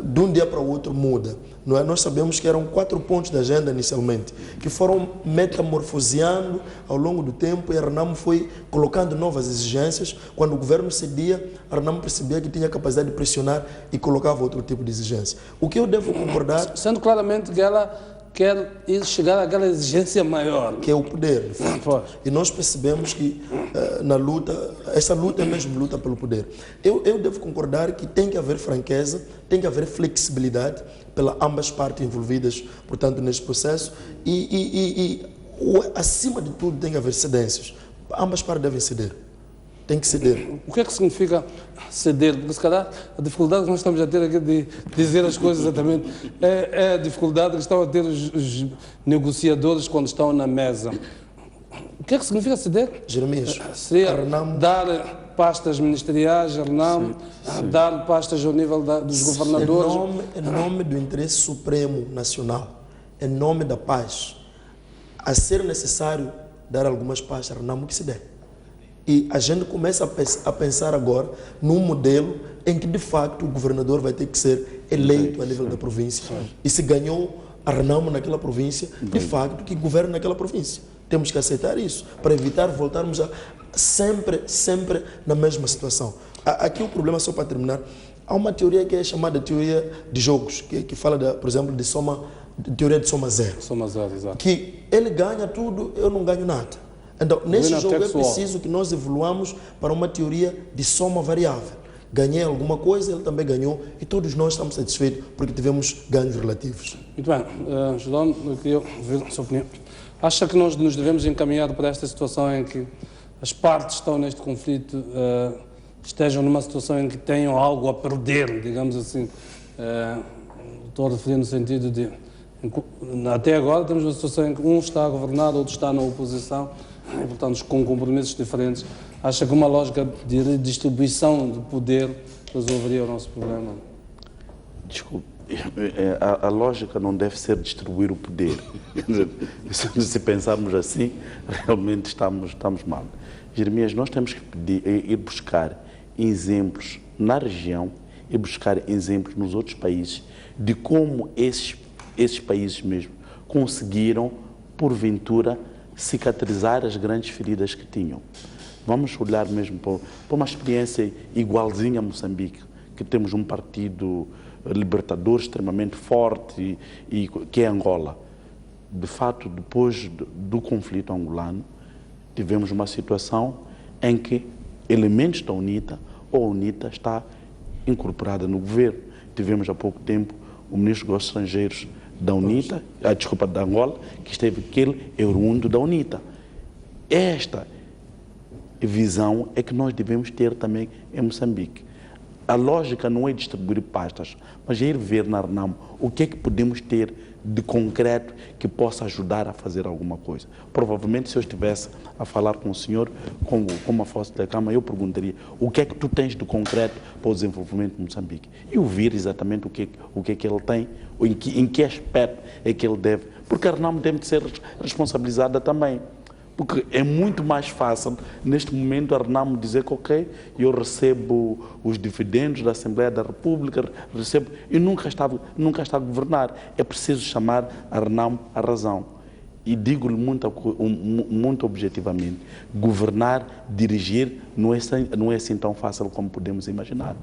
de um dia para o outro muda. Não é? Nós sabemos que eram 4 pontos da agenda inicialmente, que foram metamorfoseando ao longo do tempo, e a Renamo foi colocando novas exigências. Quando o governo cedia, a Renamo percebia que tinha capacidade de pressionar e colocava outro tipo de exigência. O que eu devo concordar... Sendo claramente que ela quer chegar àquela exigência maior, que é o poder, de fato. E nós percebemos que na luta, essa luta é mesmo luta pelo poder. Eu devo concordar que tem que haver franqueza, tem que haver flexibilidade pelas ambas partes envolvidas, portanto, neste processo, e acima de tudo tem que haver cedências. Ambas partes devem ceder. Tem que ceder. O que é que significa ceder? Porque se calhar a dificuldade que nós estamos a ter aqui de dizer as coisas exatamente é a dificuldade que estão a ter os negociadores quando estão na mesa. O que é que significa ceder? Jeremias, seria dar pastas ministeriais a Renamo, dar pastas ao nível dos governadores. Em nome do interesse supremo nacional, em nome da paz, a ser necessário dar algumas pastas a Renamo, que se dê. E a gente começa a pensar agora num modelo em que, de facto, o governador vai ter que ser eleito a nível da província. E se ganhou a Renamo naquela província, de facto, que governa naquela província. Temos que aceitar isso, para evitar voltarmos a sempre na mesma situação. Aqui o problema, só para terminar, há uma teoria que é chamada teoria de jogos, que fala, por exemplo, de teoria de soma zero. Soma zero, exato. Que ele ganha tudo, eu não ganho nada. Então, nesse jogo é preciso que nós evoluamos para uma teoria de soma variável. Ganhei alguma coisa, ele também ganhou, e todos nós estamos satisfeitos porque tivemos ganhos relativos. Muito bem. Jordão, eu queria ouvir a sua opinião. Acha que nós nos devemos encaminhar para esta situação em que as partes que estão neste conflito estejam numa situação em que tenham algo a perder, digamos assim? Estou a referir no sentido de... Até agora temos uma situação em que um está a governar, outro está na oposição, e, portanto, com compromissos diferentes. Acha que uma lógica de redistribuição de poder resolveria o nosso problema? Desculpe, a lógica não deve ser distribuir o poder. Se pensarmos assim, realmente estamos mal. Jeremias, nós temos que ir buscar exemplos na região e buscar exemplos nos outros países de como esses países mesmo conseguiram, porventura, cicatrizar as grandes feridas que tinham. Vamos olhar mesmo para uma experiência igualzinha a Moçambique, que temos um partido libertador extremamente forte, e que é Angola. De fato, depois do conflito angolano, tivemos uma situação em que elementos da UNITA, ou a UNITA está incorporada no governo. Tivemos há pouco tempo o ministro dos Negócios Estrangeiros da UNITA, da Angola, que esteve aquele oriundo da UNITA. Esta visão é que nós devemos ter também em Moçambique. A lógica não é distribuir pastas, mas é ir ver na Renamo o que é que podemos ter de concreto que possa ajudar a fazer alguma coisa. Provavelmente, se eu estivesse a falar com o senhor, como a fosse da Câmara, eu perguntaria o que é que tu tens de concreto para o desenvolvimento de Moçambique. E ouvir exatamente o que é que ele tem, em que aspecto é que ele deve. Porque a Renamo tem de ser responsabilizada também. Porque é muito mais fácil, neste momento, a Renamo dizer que, ok, eu recebo os dividendos da Assembleia da República, recebo, e nunca está a governar. É preciso chamar a Renamo à razão. e digo-lhe muito objetivamente, governar, dirigir, não é assim tão fácil como podemos imaginar.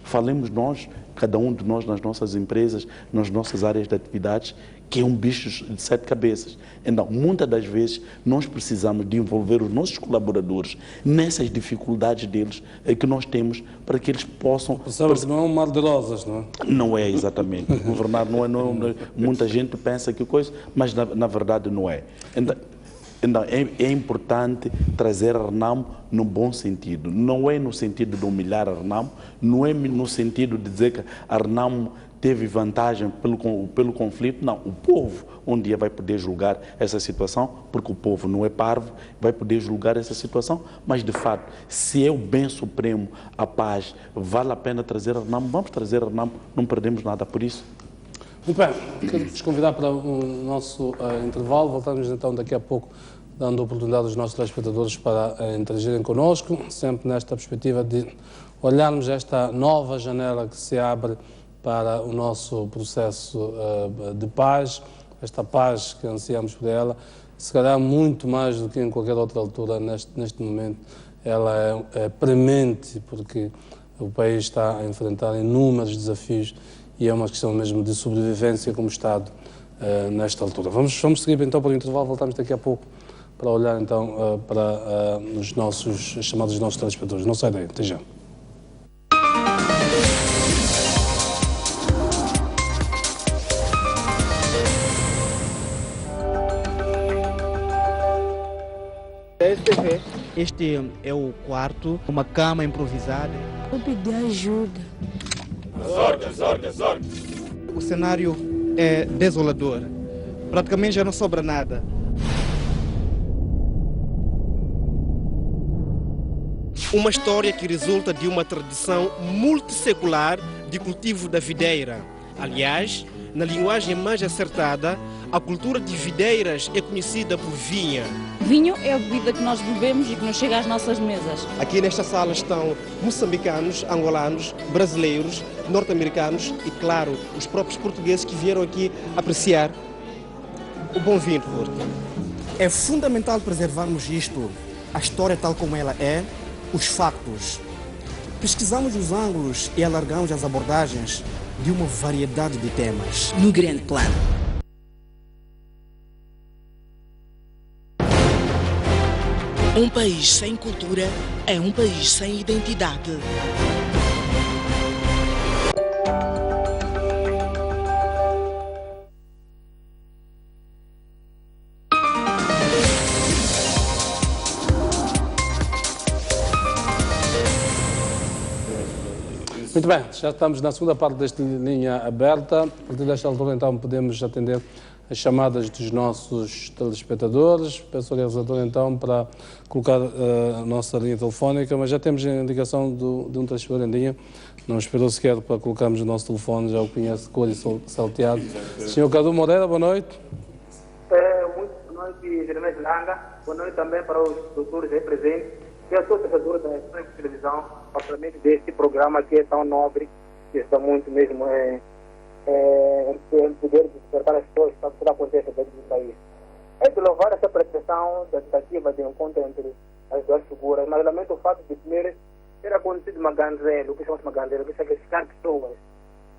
Falemos nós, cada um de nós nas nossas empresas, nas nossas áreas de atividades, que é um bicho de 7 cabeças. Então, muitas das vezes, nós precisamos de envolver os nossos colaboradores nessas dificuldades deles que nós temos para que eles possam... Percebes que não é um mar de rosas, não é? Não é, exatamente. Governar não é... Muita gente pensa que coisa, mas na verdade não é. Então, é importante trazer a RENAMO no bom sentido. Não é no sentido de humilhar a RENAMO, não é no sentido de dizer que a RENAMO teve vantagem pelo conflito. Não, o povo um dia vai poder julgar essa situação, porque o povo não é parvo, vai poder julgar essa situação, mas de fato, se é o bem supremo, a paz, vale a pena trazer a RENAMO, vamos trazer a RENAMO, não perdemos nada por isso. Muito bem, quero-vos convidar para o nosso intervalo, voltamos então daqui a pouco, dando oportunidade aos nossos telespectadores para interagirem connosco, sempre nesta perspectiva de olharmos esta nova janela que se abre para o nosso processo de paz, esta paz que ansiamos por ela, se calhar muito mais do que em qualquer outra altura neste momento, ela é premente, porque o país está a enfrentar inúmeros desafios e é uma questão mesmo de sobrevivência como Estado nesta altura. Vamos seguir então para o intervalo, voltamos daqui a pouco para olhar então para os chamados nossos telespectadores. Não sai daí, até já. Este é o quarto, uma cama improvisada. Eu pedi ajuda. Desordem. O cenário é desolador. Praticamente já não sobra nada. Uma história que resulta de uma tradição multissecular de cultivo da videira. Aliás, na linguagem mais acertada, a cultura de videiras é conhecida por vinha. Vinho é a bebida que nós bebemos e que nos chega às nossas mesas. Aqui nesta sala estão moçambicanos, angolanos, brasileiros, norte-americanos e, claro, os próprios portugueses que vieram aqui apreciar o bom vinho. É fundamental preservarmos isto, a história tal como ela é, os factos. Pesquisamos os ângulos e alargamos as abordagens de uma variedade de temas. No grande plano. Um país sem cultura é um país sem identidade. Muito bem, já estamos na segunda parte desta linha aberta. A partir desta altura, então, podemos atender as chamadas dos nossos telespectadores. Peço ao realizador, então, para colocar a nossa linha telefónica, mas já temos a indicação de um telespectador em linha. Não esperou sequer para colocarmos o nosso telefone, já o conhece, cor e salteado. Senhor Cadu Moreira, boa noite. Muito boa noite, Jeremias Langa. Boa noite também para os doutores aí presentes. Eu sou telespectador da televisão, particularmente deste programa que é tão nobre, que está muito mesmo em poder despertar as pessoas para o que acontece dentro do país. É de louvar essa pretensão da tentativa de encontro entre as duas figuras, mas lamento o fato de primeiro ter acontecido uma ganzela, o que chama-se uma ganzela, que é sacrificar pessoas,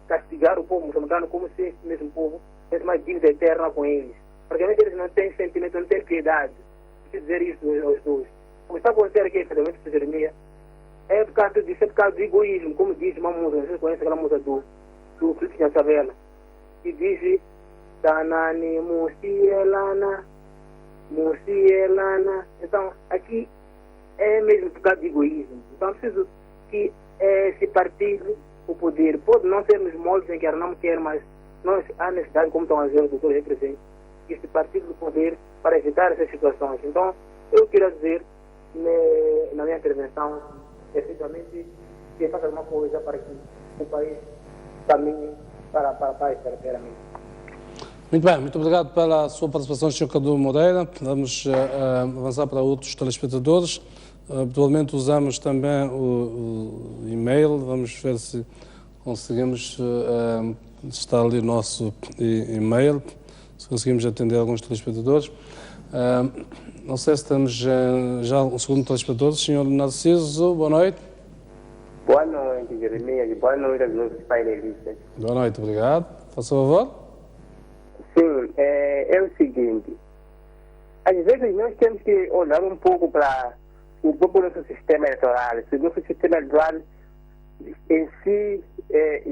castigar o povo moçambicano como se esse mesmo povo tivesse uma dívida eterna com eles. Praticamente eles não têm sentimento, não têm piedade. Preciso dizer isso aos dois. O que está acontecendo aqui, infelizmente, Sr. Jeremias, é por causa de egoísmo, como diz uma música, vocês conhecem aquela música do Felipe Nhanchavela, que diz Tanani Musielana. Então, aqui é mesmo por causa de egoísmo. Então, preciso que se partilhe o poder. Pode não sermos moldes em que a RENAMO quer, mas nós há necessidade, como estão a dizer os doutores presentes, que se partilhe o poder para evitar essas situações. Então, eu queria dizer, na minha intervenção, efetivamente, que faça alguma coisa para que o país caminhe para a paz verdadeiramente. Muito bem, muito obrigado pela sua participação, Sr. Cadu Moreira. Vamos avançar para outros telespectadores. Habitualmente usamos também o e-mail. Vamos ver se conseguimos estar ali o nosso e-mail. se conseguimos atender alguns telespectadores. Não sei se temos já um segundo telespectador. Senhor Narciso, boa noite. Boa noite, Jeremias. Boa noite aos nossos painelistas. Boa noite, obrigado. Faça favor. Sim, é o seguinte. Às vezes nós temos que olhar um pouco para o nosso sistema eleitoral. Se o nosso sistema eleitoral em si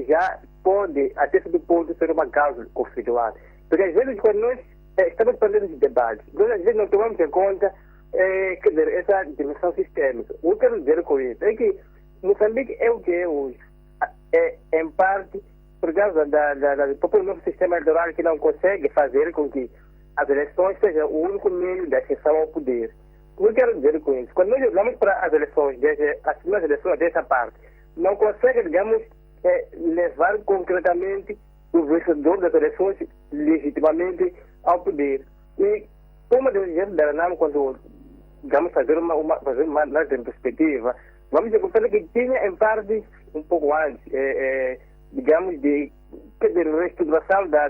já pode, até certo ponto, ser uma causa conflitual. Porque às vezes, quando nós estamos fazendo os debates, nós às vezes não tomamos em conta quer dizer, essa dimensão sistêmica. O que eu quero dizer com isso é que Moçambique é o que é hoje. Em parte, por causa do próprio nosso sistema eleitoral que não consegue fazer com que as eleições sejam o único meio de ascensão ao poder. O que eu quero dizer com isso? Quando nós olhamos para as eleições, as primeiras eleições dessa parte, não consegue, digamos, levar concretamente o vencedor das eleições legitimamente ao poder. E uma das vezes da ANAM, quando digamos fazer uma análise em perspectiva, vamos encontrar que tinha em parte um pouco antes, digamos, de reestruturação da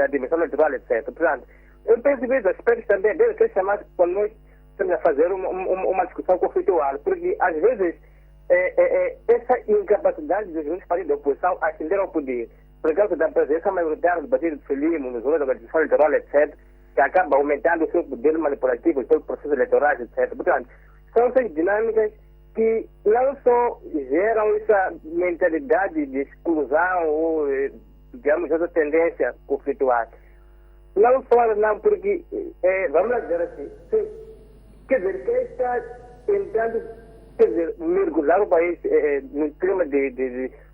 dimensão eleitoral, etc. Portanto, eu penso que esses aspectos também devem ser chamados quando nós estamos a fazer uma discussão conflitual, porque às vezes essa incapacidade dos grandes partidos da oposição a ascender ao poder, por causa da presença maioritária do partido de Frelimo nas zonas da organização eleitoral, etc., que acaba aumentando o seu poder manipulativo, os seus processos eleitorais, etc. Portanto, são essas dinâmicas que não só geram essa mentalidade de exclusão ou, digamos, essa tendência conflitual. Não só não, porque, vamos dizer assim, quer dizer, quem está tentando, quer dizer, mergulhar o país no clima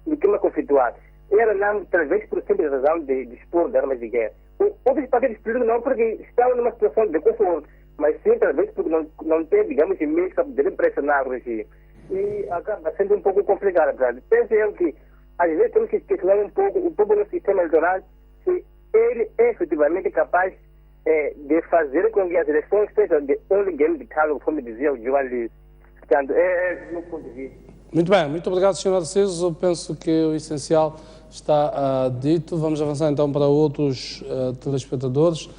no clima conflitual, era não, talvez por simples razão de dispor de armas de guerra. Outros partidos políticos não, porque estão numa situação de conforto, mas sim, talvez porque não tem, digamos, meios para poder pressionar o regime. E acaba sendo um pouco complicado, verdade. Penso eu que, às vezes, temos que questionar um pouco o nosso sistema eleitoral, se ele é efetivamente capaz de fazer com que as eleições sejam de only game de calo, como dizia o João Luiz. Portanto, do meu ponto de vista. Muito bem, muito obrigado, Sr. Narciso. Eu penso que o essencial está dito. Vamos avançar então para outros telespectadores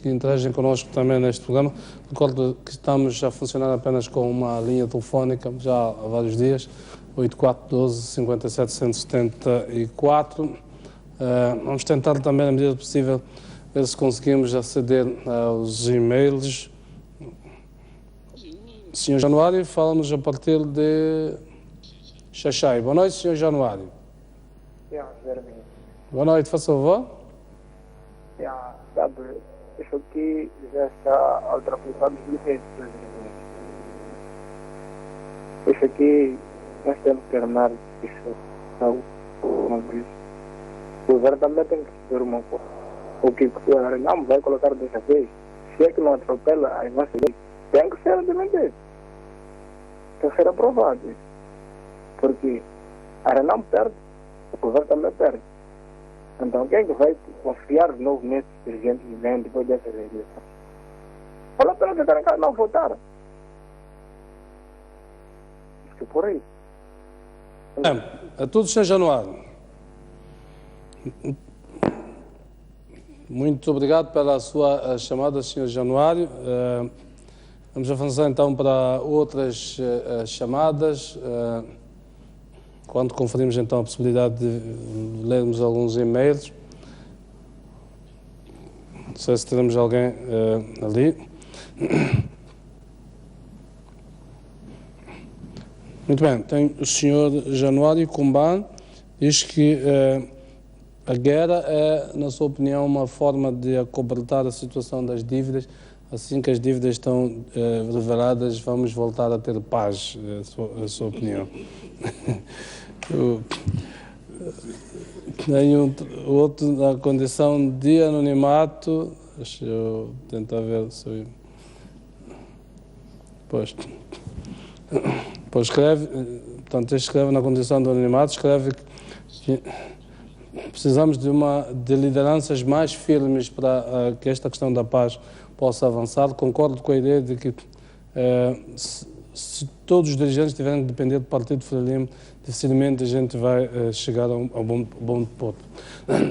que interagem connosco também neste programa. Recordo que estamos a funcionar apenas com uma linha telefónica já há vários dias, 8412-57-174. Vamos tentar também, na medida possível, ver se conseguimos aceder aos e-mails. Sr. Januário, fala-nos a partir de Xaxai. Boa noite, Sr. Januário. Boa noite, faça favor. Sabe, isso aqui já está ultrapassado os limites. Isso aqui, nós temos que terminar isso. Uma vez. O governo também tem que fazer uma coisa. O que o não vai colocar dessa vez, se é que não atropela as nossas leis, tem que ser demitido. Tem que ser aprovado. Porque a não perde, o governo também perde. Então, quem é que vai confiar de novo nesses dirigentes que vêm depois dessas eleições? Fala pelo que querem não votaram. Acho que por aí. A todos, Sr. Januário. Muito obrigado pela sua chamada, Sr. Januário. Vamos avançar então para outras chamadas. Quando conferimos então a possibilidade de lermos alguns e-mails. Não sei se teremos alguém ali. Muito bem, tem o Sr. Januário Kumban, diz que a guerra é, na sua opinião, uma forma de acobertar a situação das dívidas. Assim que as dívidas estão reveladas, vamos voltar a ter paz, a sua opinião. Tenho outro na condição de anonimato. Deixa eu tentar ver se eu... Pois escreve, portanto, escreve na condição de anonimato, escreve que precisamos de lideranças mais firmes para que esta questão da paz possa avançar. Concordo com a ideia de que se todos os dirigentes tiverem que depender do Partido Frelimo, dificilmente a gente vai chegar a um bom ponto.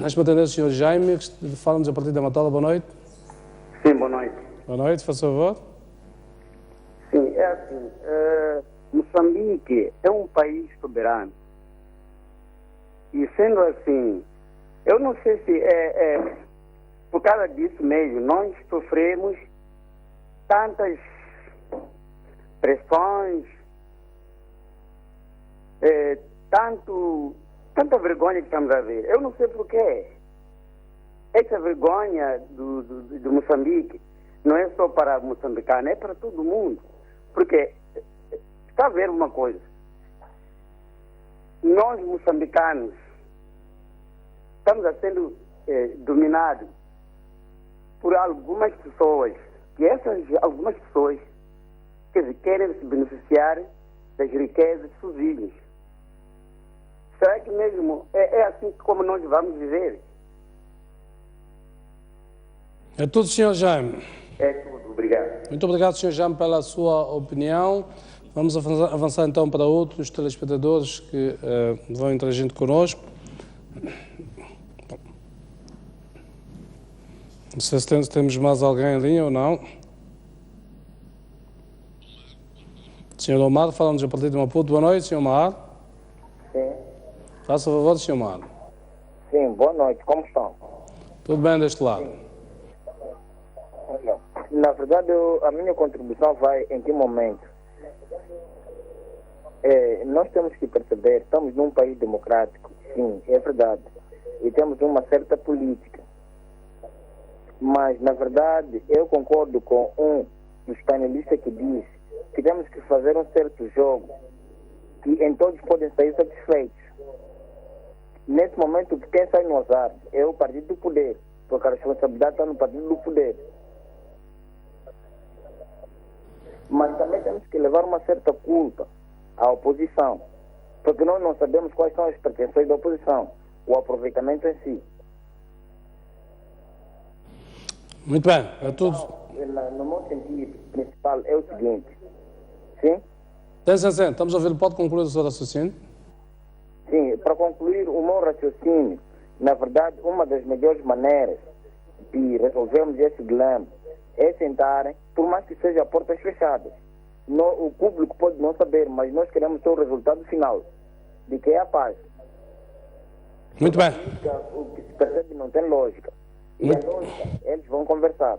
Nós para atender o Sr. Jaime, que fala-nos a partir da Matola. Boa noite. Sim, boa noite. Boa noite, faz favor. Sim, é assim, Moçambique é um país soberano. E sendo assim, eu não sei se por causa disso mesmo, nós sofremos tantas pressões, tanta vergonha que estamos a ver. Eu não sei porquê. Essa vergonha do Moçambique não é só para moçambicano, é para todo mundo. Porque, está a ver uma coisa, nós moçambicanos estamos a sendo dominados por algumas pessoas, que essas algumas pessoas querem se beneficiar das riquezas dos vizinhos. Será que mesmo é assim como nós vamos viver? É tudo, Sr. Jaime. É tudo, obrigado. Muito obrigado, Sr. Jaime, pela sua opinião. Vamos avançar então para outros telespectadores que vão interagindo conosco. Não sei se temos mais alguém em linha ou não. Sr. Omar, falamos a partir de Maputo. Boa noite, Sr. Omar. Sim. Faça o favor, Sr. Omar. Sim, boa noite. Como estão? Tudo bem deste lado? Na verdade, a minha contribuição vai em que momento? Nós temos que perceber, estamos num país democrático, sim, é verdade, e temos uma certa política. Mas, na verdade, eu concordo com um dos panelistas que disse que temos que fazer um certo jogo, que em todos podem sair satisfeitos. Nesse momento, quem sai no azar é o partido do poder, porque a responsabilidade está no partido do poder. Mas também temos que levar uma certa culpa à oposição, porque nós não sabemos quais são as pretensões da oposição, o aproveitamento em si. Muito bem, é tudo. No meu sentido principal é o seguinte, sim? Sim, estamos a ouvir, pode concluir o seu raciocínio? Sim, para concluir o meu raciocínio, na verdade, uma das melhores maneiras de resolvermos esse dilema é sentarem, por mais que seja a portas fechadas. O público pode não saber, mas nós queremos ter o resultado final, de que é a paz. Muito bem. O que se percebe não tem lógica. E a lógica, eles vão conversar.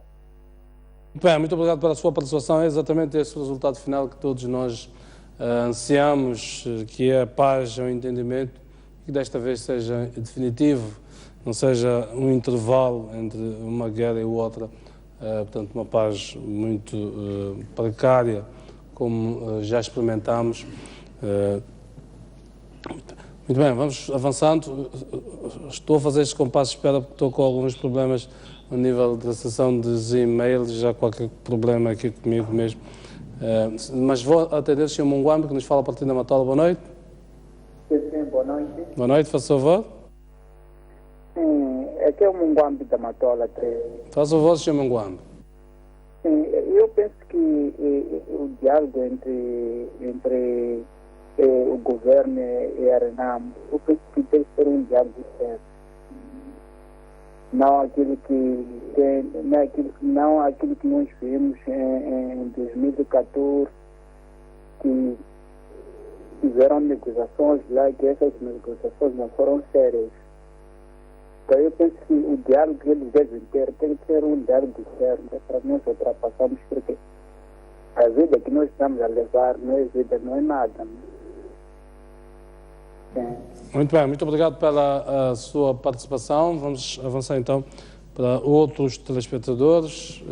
Muito bem, muito obrigado pela sua participação. É exatamente esse o resultado final que todos nós ansiamos, que é a paz, o entendimento, e que desta vez seja definitivo, não seja um intervalo entre uma guerra e outra. Portanto, uma paz muito precária, como já experimentámos. Muito bem, vamos avançando. Estou a fazer este compasso de espera porque estou com alguns problemas a nível da sessão dos e-mails, já qualquer problema aqui comigo mesmo. Mas vou atender o Sr. Munguambi, que nos fala a partir da Matola. Boa noite. Sim, boa noite. Boa noite, faz favor. Aqui é o Munguambi da Matola 3. Faz favor, Sr. Munguambi. Eu penso que o diálogo entre o governo e a RENAM, eu penso que tem que ser um diálogo sério. Não aquilo que nós vimos em 2014, que fizeram negociações lá, que essas negociações não foram sérias. Então eu penso que o diálogo que eles devem ter tem que ser um diálogo sério, para nós ultrapassarmos, porque a vida que nós estamos a levar não é vida, não é nada. Muito bem, muito obrigado pela sua participação. Vamos avançar então para outros telespectadores.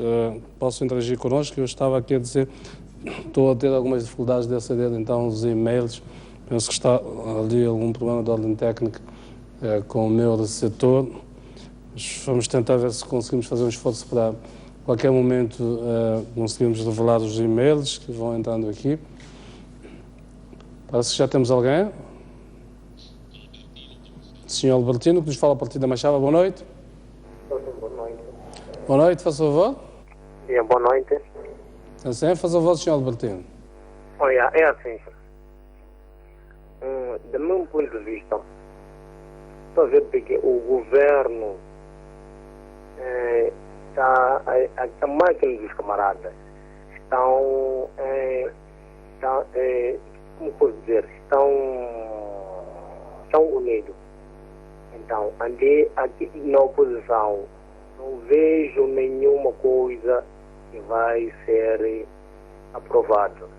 Posso interagir connosco. Eu estava aqui a dizer, estou a ter algumas dificuldades de aceder então aos e-mails. Penso que está ali algum problema de ordem técnica com o meu receptor. Vamos tentar ver se conseguimos fazer um esforço para, a qualquer momento, conseguirmos revelar os e-mails que vão entrando aqui. Parece que já temos alguém. Senhor Albertino, que nos fala a partir da Machava. Boa noite. Boa noite. Boa noite, faz favor. Sim, boa noite. Assim, faz favor, Senhor Albertino. Olha, é assim. Do meu ponto de vista, estou a ver que o governo a máquina dos camaradas estão, como posso dizer, estão unidos. Então, andei aqui na oposição, não vejo nenhuma coisa que vai ser aprovada.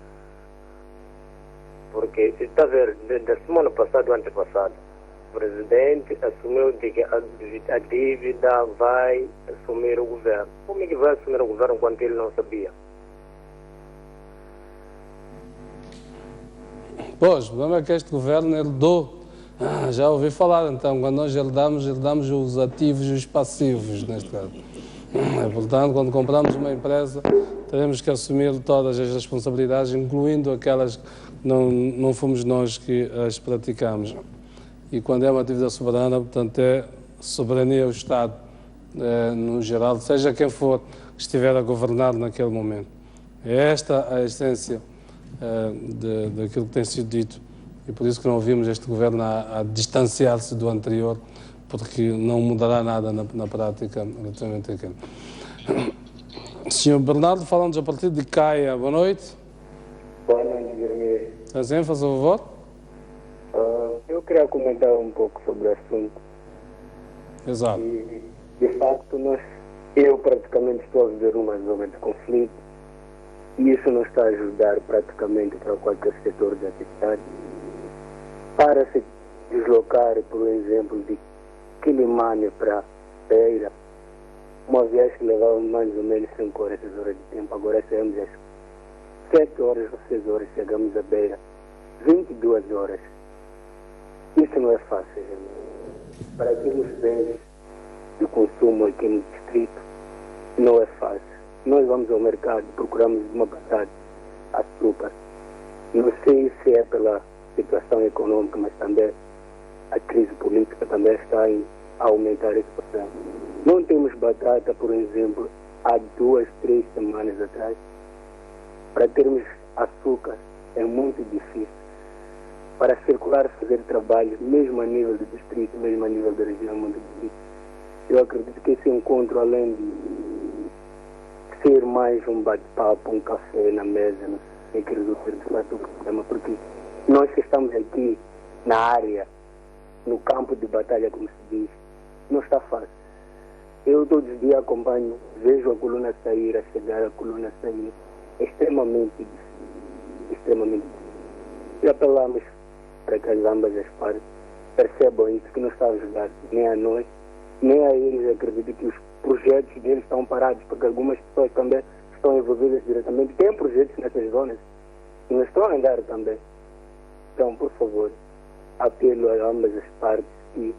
Porque, está a ver, da semana passada ou antepassada, o presidente assumiu que a dívida vai assumir o governo. Como é que vai assumir o governo quando ele não sabia? Pois, o problema é que este governo herdou. Já ouvi falar, então, quando nós herdamos os ativos e os passivos, neste caso. Portanto, quando compramos uma empresa, teremos que assumir todas as responsabilidades, incluindo aquelas que não fomos nós que as praticamos. E quando é uma dívida soberana, portanto, é soberania do Estado, no geral, seja quem for que estiver a governar naquele momento. É esta a essência daquilo que tem sido dito. E por isso que não ouvimos este governo a distanciar-se do anterior, porque não mudará nada na prática relativamente àquilo. Sr. Bernardo, falamos a partir de Caia. Boa noite. Boa noite, Guilherme. Sim, faz favor. Eu queria comentar um pouco sobre o assunto. Exato. E, de facto, eu praticamente estou a viver uma zona de conflito e isso não está a ajudar praticamente para qualquer setor de atividade. Para se deslocar, por exemplo, de Quilimane para Beira, uma viagem que levava mais ou menos 5 horas, 6 horas de tempo, agora saímos às 7 horas ou 6 horas, chegamos a Beira, 22 horas. Isso não é fácil, gente. Para aqueles bens de consumo aqui no distrito, não é fácil. Nós vamos ao mercado, procuramos uma batata, açúcar. Não sei se é pela situação econômica, mas também a crise política também está a aumentar esse problema. Não temos batata, por exemplo, há 2, 3 semanas atrás. Para termos açúcar é muito difícil. Para circular, fazer trabalho, mesmo a nível do distrito, mesmo a nível da região, é muito difícil. Eu acredito que esse encontro, além de ser mais um bate-papo, um café na mesa, não sei que resolver de fato o problema, porque nós que estamos aqui na área, no campo de batalha, como se diz, não está fácil. Eu todos os dias acompanho, vejo a coluna sair, a chegar, a coluna sair. É extremamente difícil, extremamente difícil. E apelamos para que ambas as partes percebam isso, que não está a ajudar nem a nós, nem a eles. Acredito que os projetos deles estão parados, porque algumas pessoas também estão envolvidas diretamente. Tem projetos nessas zonas e não estão a andar também. Então, por favor, apelo a ambas as partes que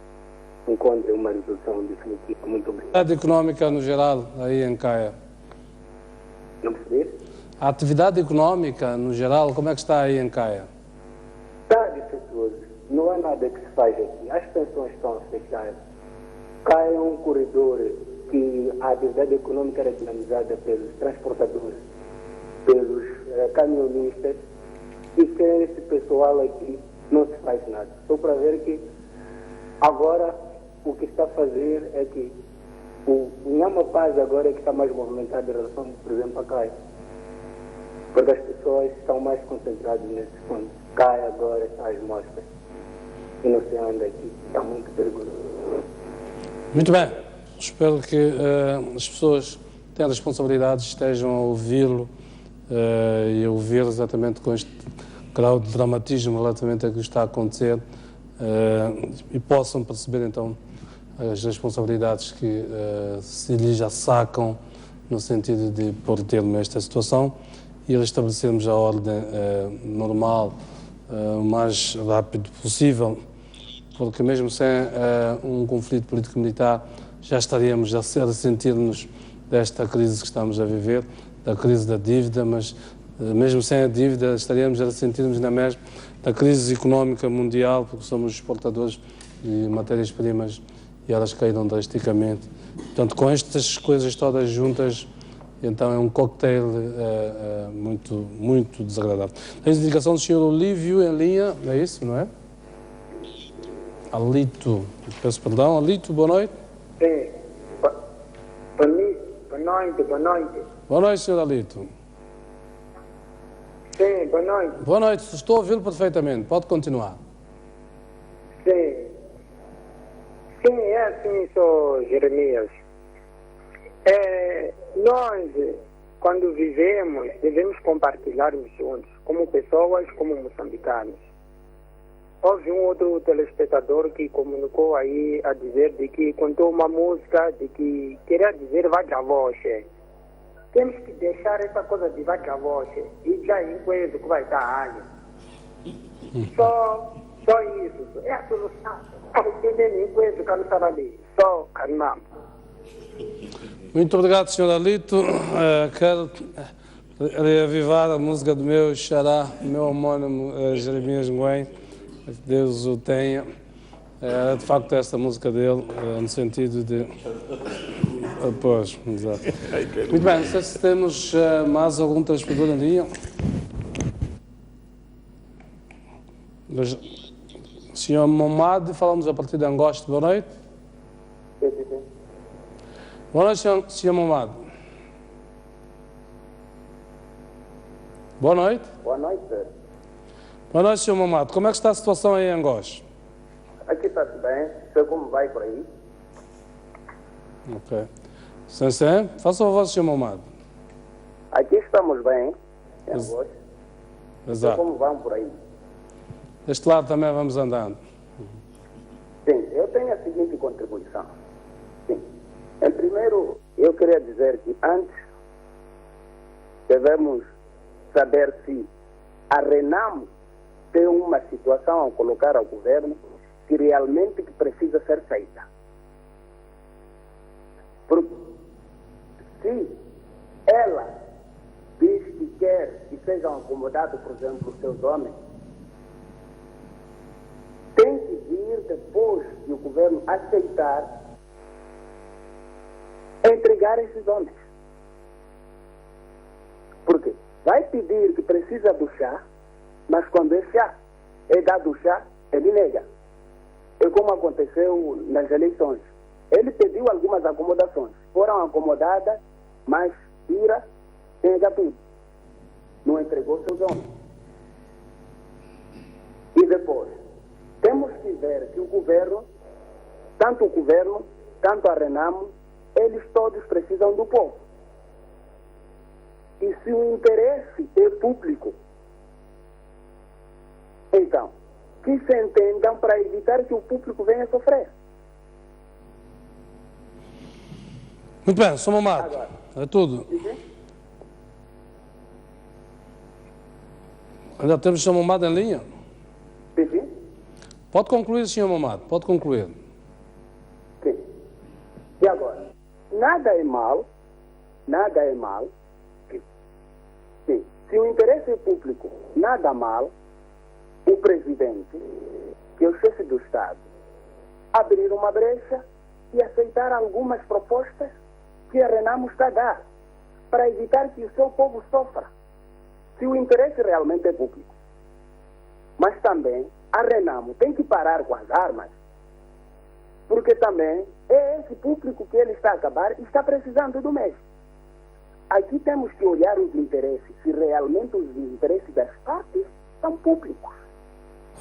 encontrem uma resolução definitiva. Muito obrigado. A atividade econômica no geral, aí em Caia? Não percebi? A atividade econômica no geral, como é que está aí em Caia? Está defeituoso. Não há nada que se faz aqui. As pensões estão fechadas. Caia é um corredor que a atividade econômica era dinamizada pelos transportadores, pelos caminhonistas, e sem esse pessoal aqui não se faz nada. Só para ver que agora o que está a fazer é que o Nhama Paz agora é que está mais movimentado em relação, por exemplo, a Caia. Porque as pessoas estão mais concentradas nesse ponto. Caia agora está às mostras. E não se anda aqui. Está muito perigoso. Muito bem. Espero que as pessoas que têm responsabilidades estejam a ouvi-lo e a ouvir exatamente com este grau de dramatismo relativamente a que está a acontecer e possam perceber então as responsabilidades que se lhes já sacam no sentido de pôr termo a esta situação e restabelecermos a ordem normal o mais rápido possível, porque mesmo sem um conflito político-militar já estaríamos a sentir-nos desta crise que estamos a viver, da crise da dívida, mas mesmo sem a dívida estaríamos a sentir-nos na mesma da crise económica mundial, porque somos exportadores de matérias-primas e elas caíram drasticamente. Portanto, com estas coisas todas juntas, então é um cocktail muito desagradável. Tens indicação do Sr. Olívio em linha, é isso, não é? Alito, peço perdão. Alito, boa noite. Sim, boa noite. Boa noite, Sr. Alito. Sim, boa noite. Boa noite, estou a ouvi-lo perfeitamente, pode continuar. Sim, é assim, Sr. Jeremias. Nós, quando vivemos, devemos compartilharmos juntos, como pessoas, como moçambicanos. Houve um outro telespectador que comunicou aí a dizer de que contou uma música de que queria dizer vaca-voz. Temos que deixar essa coisa de vaca-voz e já em coisa que vai dar área. Só isso. É a solução. Em coisa que não está ali. Só carnal. Muito obrigado, Sr. Alito. Quero reavivar a música do meu xará, meu homónimo Jeremias Nguyen. Deus o tenha. Era de facto esta música dele, no sentido de... Pois, exato. Muito bem, não sei se temos mais algum telespectador em linha. Sr. Momad, falamos a partir de Angosto. Boa noite. Sim. Boa noite, Sr. Momad. Boa noite. Boa noite, senhor. Boa noite, Sr. Momad. Como é que está a situação aí em Angosto? Aqui está-se bem. Sei como vai por aí. Ok. Sim. Faça a voz, Sr. Momad. Aqui estamos bem, em Angosto. Exato. Sei como vão por aí. Deste lado também vamos andando. Sim, eu tenho a seguinte contribuição. Sim. Em primeiro, eu queria dizer que antes devemos saber se a Renamo tem uma situação a colocar ao governo que realmente precisa ser feita. Porque se ela diz que quer que sejam acomodados, por exemplo, os seus homens, tem que vir depois de o governo aceitar entregar esses homens. Porque vai pedir que precisa do chá, mas quando esse chá é dado o chá, ele nega. É como aconteceu nas eleições. Ele pediu algumas acomodações, foram acomodadas, mas tira, nega tudo. Não entregou seus homens. E depois, temos que ver que o governo, tanto a Renamo, eles todos precisam do povo. E se o interesse é público, então, que se entendam para evitar que o público venha sofrer. Muito bem, Sr. Momad. É tudo. Ainda temos o Sr. Momad em linha? Sim. Pode concluir, Sr. Momad, pode concluir. Sim. E agora, nada é mal. Sim. Se o interesse é público, nada mal, o presidente, que é o chefe do Estado, abrir uma brecha e aceitar algumas propostas que a Renamo está a dar, para evitar que o seu povo sofra, se o interesse realmente é público. Mas também a Renamo tem que parar com as armas, porque também é esse público que ele está a acabar e está precisando do mesmo. Aqui temos que olhar os interesses, se realmente os interesses das partes são públicos.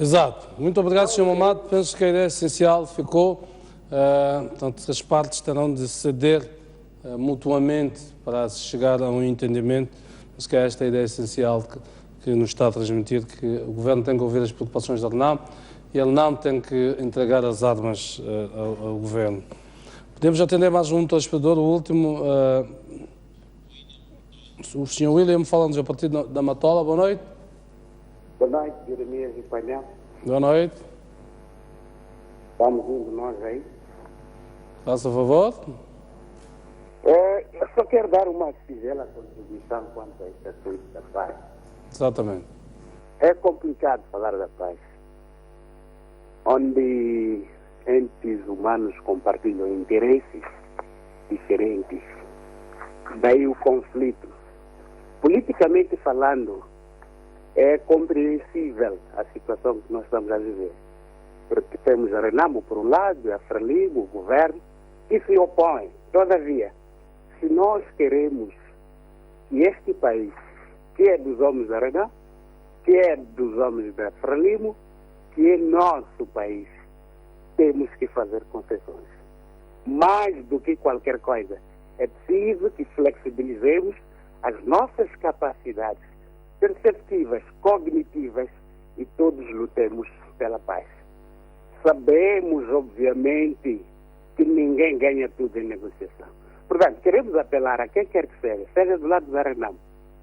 Exato. Muito obrigado, Sr. Momad. Penso que a ideia essencial ficou. Portanto, as partes terão de ceder mutuamente para se chegar a um entendimento. Penso que é esta a ideia essencial que nos está a transmitir, que o Governo tem que ouvir as preocupações da Renamo e a Renamo tem que entregar as armas ao Governo. Podemos atender mais um telespectador, o último. O Sr. William fala-nos a partir da Matola. Boa noite. Boa noite, Jeremias e painel. Boa noite. Estamos indo nós aí. Faça favor. Eu só quero dar uma singela contribuição quanto a este assunto da paz. Exatamente. É complicado falar da paz, onde entes humanos compartilham interesses diferentes daí o conflito. Politicamente falando, é compreensível a situação que nós estamos a viver. Porque temos a Renamo por um lado, a Frelimo, o governo, que se opõe. Todavia, se nós queremos que este país, que é dos homens da Renamo, que é dos homens da Frelimo, que é nosso país, temos que fazer concessões. Mais do que qualquer coisa, é preciso que flexibilizemos as nossas capacidades perceptivas, cognitivas, e todos lutemos pela paz. Sabemos, obviamente, que ninguém ganha tudo em negociação. Portanto, queremos apelar a quem quer que seja do lado da Renamo,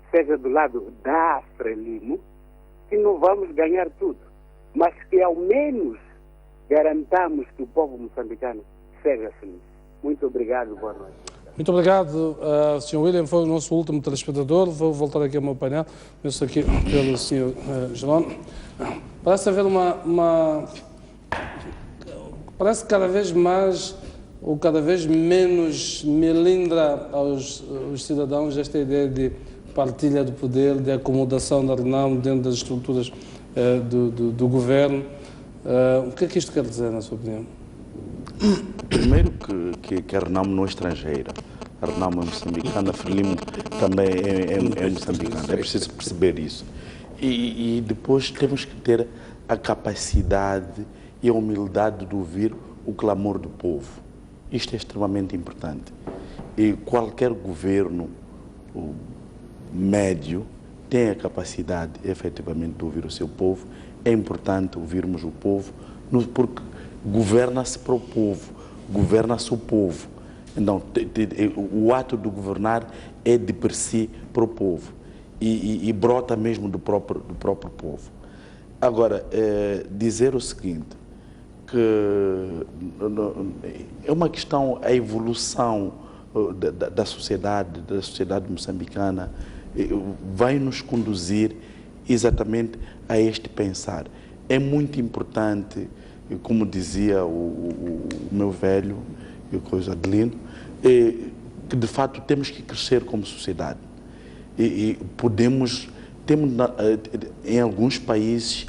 seja do lado da Frelimo, que não vamos ganhar tudo, mas que ao menos garantamos que o povo moçambicano seja feliz. Muito obrigado, boa noite. Muito obrigado, Sr. William, foi o nosso último telespectador. Vou voltar aqui ao meu painel, começo aqui pelo Sr. Jerónimo. Parece haver parece que cada vez mais ou cada vez menos melindra aos cidadãos esta ideia de partilha do poder, de acomodação da Renamo dentro das estruturas do governo. O que é que isto quer dizer, na sua opinião? Primeiro que a Renamo não é estrangeira. A Renamo é moçambicana, a Frelimo também é moçambicana. É preciso perceber isso. E depois temos que ter a capacidade e a humildade de ouvir o clamor do povo. Isto é extremamente importante. E qualquer governo médio tem a capacidade, efetivamente, de ouvir o seu povo. É importante ouvirmos o povo, porque governa-se para o povo, governa-se o povo. Então, o ato de governar é de per si para o povo e brota mesmo do próprio povo. Agora, dizer o seguinte, que é uma questão, a evolução da sociedade moçambicana vai nos conduzir exatamente a este pensar. É muito importante, como dizia o meu velho, coisa Adelino, que de fato temos que crescer como sociedade. Temos em alguns países,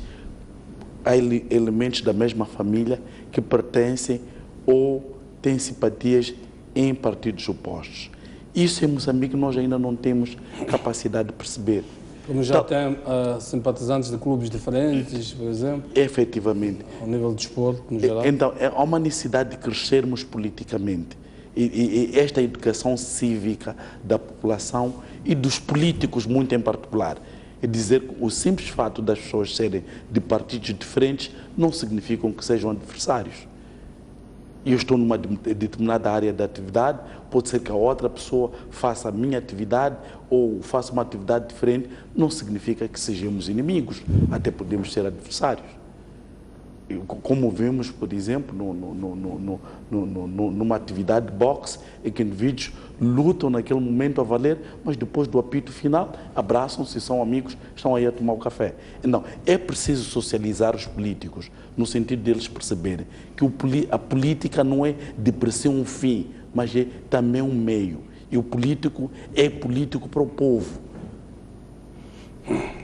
há elementos da mesma família que pertencem ou têm simpatias em partidos opostos. Isso em Moçambique nós ainda não temos capacidade de perceber. Como já tem simpatizantes de clubes diferentes, por exemplo? Efetivamente. Ao nível do desporto, no geral? Então, há uma necessidade de crescermos politicamente. E esta educação cívica da população e dos políticos, muito em particular. É dizer que o simples fato das pessoas serem de partidos diferentes não significa que sejam adversários. Eu estou numa determinada área de atividade, pode ser que a outra pessoa faça a minha atividade ou faça uma atividade diferente, não significa que sejamos inimigos, até podemos ser adversários. Como vemos, por exemplo, numa atividade de boxe, em que indivíduos lutam naquele momento a valer, mas depois do apito final, abraçam-se, são amigos, estão aí a tomar o café. Então, é preciso socializar os políticos, no sentido deles perceberem que a política não é de per se um fim, mas é também um meio. E o político é político para o povo.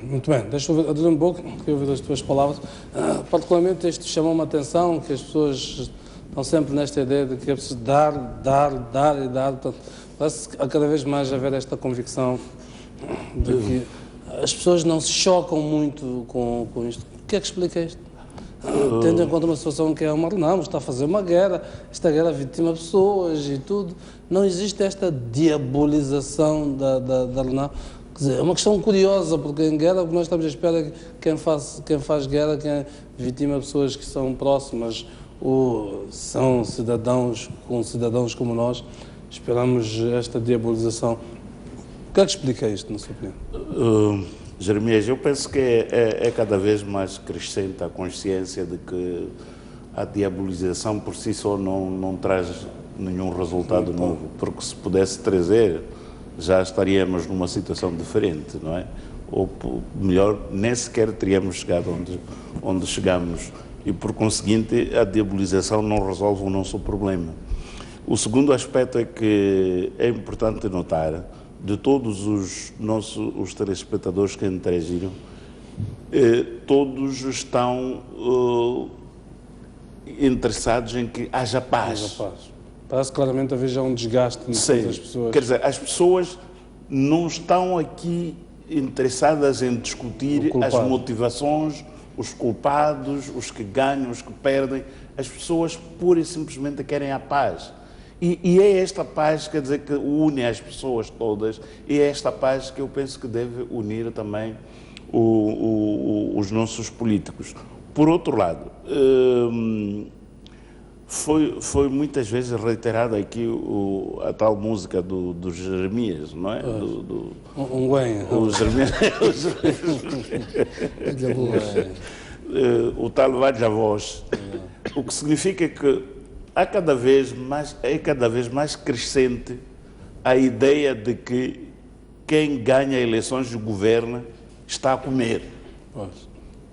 Muito bem, deixa eu ouvir um pouco, queria ouvir as tuas palavras. Particularmente isto chamou-me a atenção, que as pessoas estão sempre nesta ideia de que é preciso dar. Portanto, parece que cada vez mais haver esta convicção de que as pessoas não se chocam muito com isto. O que é que explica isto? Tendo em conta uma situação que é uma Renamo, está a fazer uma guerra, esta guerra vitima pessoas e tudo, não existe esta diabolização da Renamo. Quer dizer, é uma questão curiosa, porque em guerra o que nós estamos à espera é que quem faz guerra, quem vitima pessoas que são próximas ou são cidadãos como nós, esperamos esta diabolização. O que é que explica isto, na sua opinião? Jeremias, eu penso que é cada vez mais crescente a consciência de que a diabolização por si só não traz nenhum resultado novo, porque se pudesse trazer, já estaríamos numa situação diferente, não é? Ou melhor, nem sequer teríamos chegado onde chegamos. E por conseguinte, a diabolização não resolve o nosso problema. O segundo aspecto é que é importante notar, de todos os telespectadores que interagiram, todos estão interessados em que haja paz. Parece claramente haver já um desgaste das pessoas. Quer dizer, as pessoas não estão aqui interessadas em discutir as motivações, os culpados, os que ganham, os que perdem. As pessoas pura e simplesmente querem a paz. E é esta paz, quer dizer, que une as pessoas todas, e é esta paz que eu penso que deve unir também os nossos políticos. Por outro lado, foi muitas vezes reiterada aqui a tal música do Jeremias, não é? O Jeremias. O tal Vaja Voz. O que significa que é cada vez mais crescente a ideia de que quem ganha eleições de governo está a comer.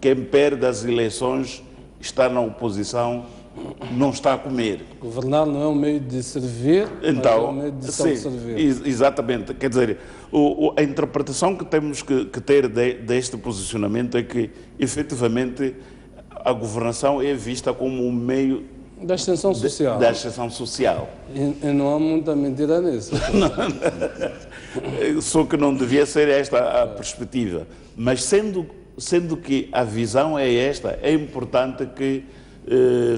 Quem perde as eleições está na oposição, não está a comer. Governar não é um meio de servir, então, mas é um meio de self-servir. Exatamente. Quer dizer, a interpretação que temos que ter deste posicionamento é que, efetivamente, a governação é vista como um meio da extensão social. Da extensão social. E não há muita mentira nisso. Só que não devia ser esta a perspectiva. Mas sendo que a visão é esta, é importante que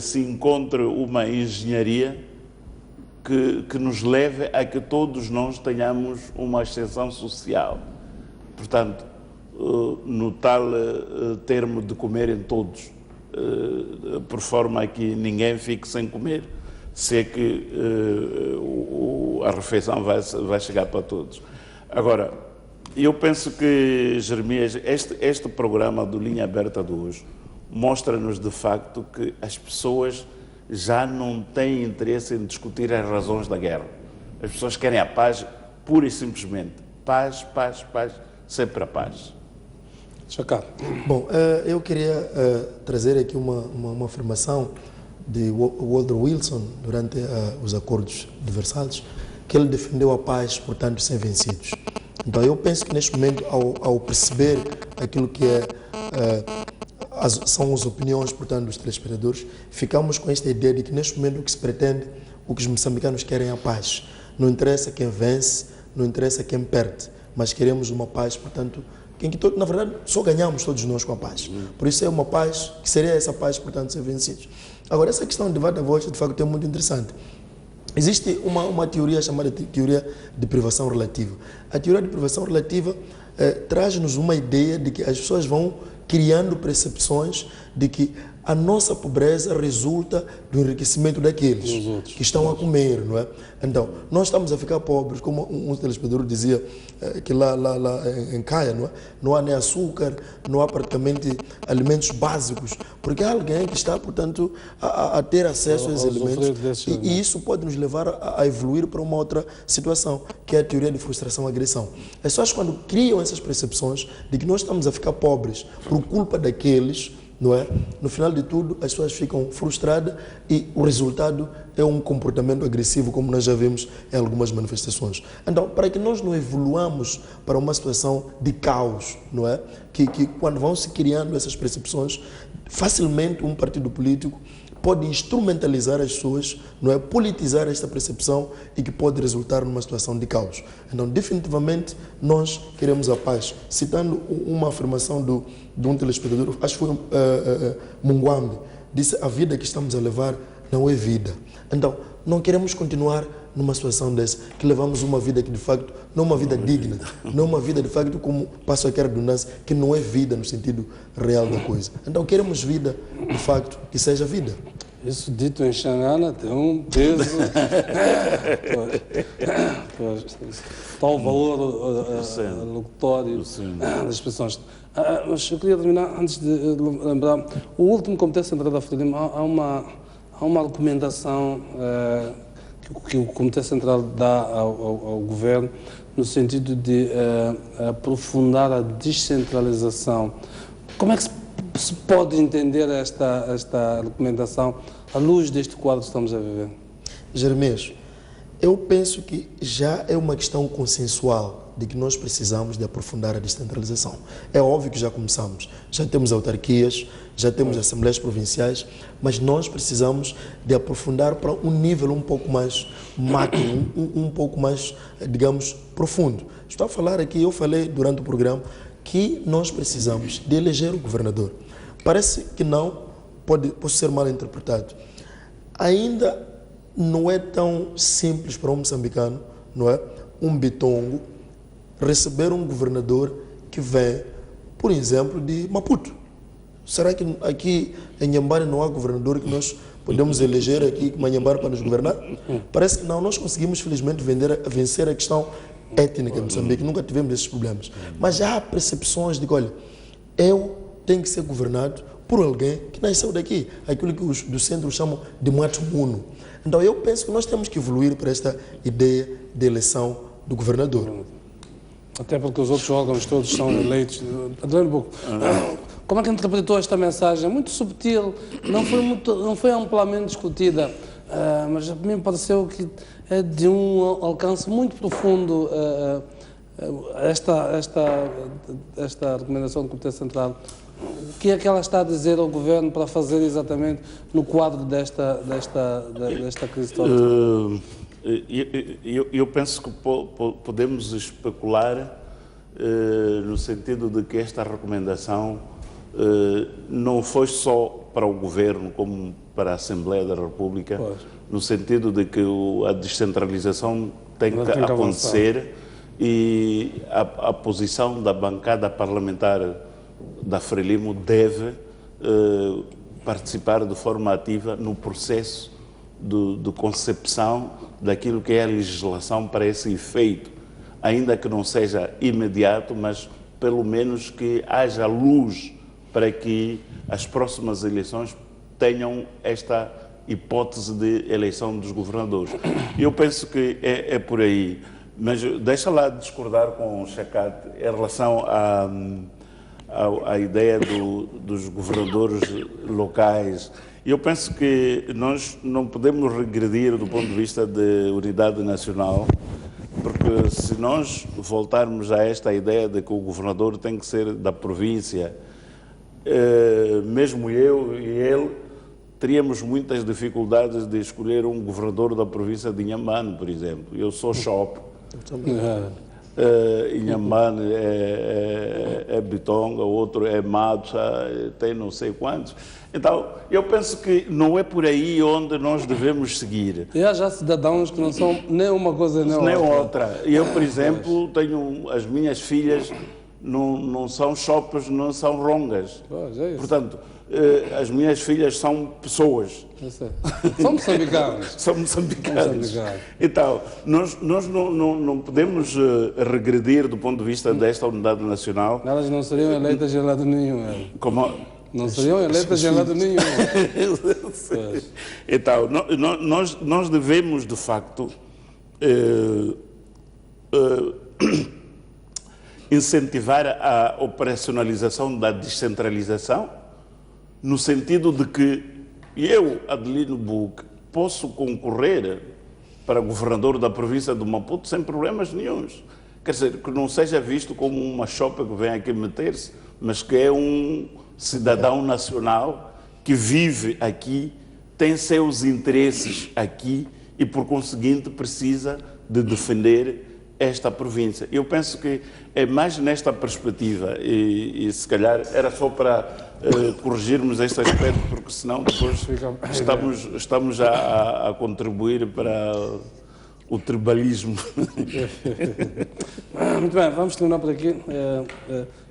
se encontre uma engenharia que nos leve a que todos nós tenhamos uma extensão social. Portanto, no tal termo de comerem todos, por forma a que ninguém fique sem comer, se é que a refeição vai chegar para todos. Agora, eu penso que, Jeremias, este programa do Linha Aberta de hoje mostra-nos de facto que as pessoas já não têm interesse em discutir as razões da guerra. As pessoas querem a paz, pura e simplesmente. Paz, paz, paz, sempre a paz. Chacal. Bom, eu queria trazer aqui uma afirmação de Woodrow Wilson durante os acordos de Versalhes, que ele defendeu a paz, portanto, sem vencidos. Então, eu penso que neste momento, ao perceber aquilo que são as opiniões, portanto, dos telespectadores, ficamos com esta ideia de que neste momento o que se pretende, o que os moçambicanos querem é a paz. Não interessa quem vence, não interessa quem perde, mas queremos uma paz, portanto, em que, na verdade, só ganhamos todos nós com a paz. Por isso é uma paz, que seria essa paz, portanto, ser vencidos. Agora, essa questão de Vaja Voz, de facto, é muito interessante. Existe uma teoria chamada teoria de privação relativa. A teoria de privação relativa traz-nos uma ideia de que as pessoas vão criando percepções de que a nossa pobreza resulta do enriquecimento daqueles que estão a comer, não é? Então, nós estamos a ficar pobres, como um telespectador dizia, que lá em Caia, não é? Não há nem açúcar, não há praticamente alimentos básicos, porque há alguém que está, portanto, a ter acesso a esses alimentos, e isso pode nos levar a evoluir para uma outra situação, que é a teoria de frustração-agressão. As pessoas, quando criam essas percepções de que nós estamos a ficar pobres por culpa daqueles, não é? No final de tudo, as pessoas ficam frustradas e o resultado é um comportamento agressivo, como nós já vimos em algumas manifestações. Então, para que nós não evoluamos para uma situação de caos, não é? Que quando vão se criando essas percepções, facilmente um partido político pode instrumentalizar as pessoas, não é? Politizar esta percepção e que pode resultar numa situação de caos. Então, definitivamente, nós queremos a paz. Citando uma afirmação de um telespectador, acho que foi Mungwambi, disse: a vida que estamos a levar não é vida. Então, não queremos continuar numa situação dessa, que levamos uma vida que de facto não é uma vida digna, não é uma vida de facto, como passo aqui a redundância, que não é vida no sentido real da coisa. Então queremos vida de facto que seja vida. Isso dito em Xangana tem um peso. Tal valor locutório das expressões. Mas eu queria terminar, antes de lembrar, o último Comitê Central da Frelimo, há uma recomendação que o Comitê Central dá ao Governo no sentido de aprofundar a descentralização. Como é que se pode entender esta recomendação à luz deste quadro que estamos a viver? Jeremias, Eu penso que já é uma questão consensual de que nós precisamos de aprofundar a descentralização. É óbvio que já começamos, já temos autarquias, já temos assembleias provinciais, mas nós precisamos de aprofundar para um nível um pouco mais macro, um pouco mais, digamos, profundo. Estou a falar aqui, eu falei durante o programa, que nós precisamos de eleger o governador. Parece que não, pode ser mal interpretado. Ainda não é tão simples para um moçambicano, não é? Um bitongo, receber um governador que vem, por exemplo, de Maputo. Será que aqui em Inhambane não há governador que nós podemos eleger aqui em Inhambane para nos governar? Parece que não. Nós conseguimos, felizmente, vencer a questão étnica em Moçambique. Nunca tivemos esses problemas. Mas já há percepções de que, olha, eu tenho que ser governado por alguém que nasceu daqui. Aquilo que os do centro chamam de matumuno. Então, eu penso que nós temos que evoluir para esta ideia de eleição do governador. Até porque os outros órgãos todos são eleitos. Adriano Buco, como é que interpretou esta mensagem? Muito subtil, não foi amplamente discutida, mas a mim pareceu que é de um alcance muito profundo esta recomendação do Comitê Central. O que é que ela está a dizer ao Governo para fazer exatamente no quadro desta crise toda? Eu penso que podemos especular no sentido de que esta recomendação não foi só para o Governo, como para a Assembleia da República, no sentido de que a descentralização tem que acontecer e a posição da bancada parlamentar da Frelimo deve participar de forma ativa no processo de concepção daquilo que é a legislação para esse efeito, ainda que não seja imediato, mas pelo menos que haja luz para que as próximas eleições tenham esta hipótese de eleição dos governadores. Eu penso que é por aí, mas deixa lá discordar com o Chacate em relação à ideia dos governadores locais. Eu penso que nós não podemos regredir do ponto de vista de unidade nacional, porque se nós voltarmos a esta ideia de que o governador tem que ser da província, mesmo eu e ele teríamos muitas dificuldades de escolher um governador da província de Inhambane, por exemplo. Eu sou Chope. Inhambane é Bitonga, outro é Matsa, tem não sei quantos. Então, eu penso que não é por aí onde nós devemos seguir. E há já cidadãos que não são nem uma coisa nem outra. Eu, por exemplo, tenho as minhas filhas, não são chopes, não são rongas. Portanto, as minhas filhas são pessoas. São moçambicanos. São moçambicanos. Então, nós não podemos regredir do ponto de vista desta unidade nacional. Elas não seriam eleitas em lado nenhum. Não seriam eleitas em lado nenhum. Então, nós devemos, de facto, incentivar a operacionalização da descentralização, no sentido de que eu, Adelino Buque, posso concorrer para governador da província de Maputo sem problemas nenhuns. Quer dizer, que não seja visto como uma chopa que vem aqui meter-se, mas que é um cidadão nacional que vive aqui, tem seus interesses aqui e, por conseguinte, precisa de defender esta província. Eu penso que é mais nesta perspectiva e se calhar era só para corrigirmos este aspecto, porque senão depois estamos a contribuir para o tribalismo. Muito bem, vamos terminar por aqui.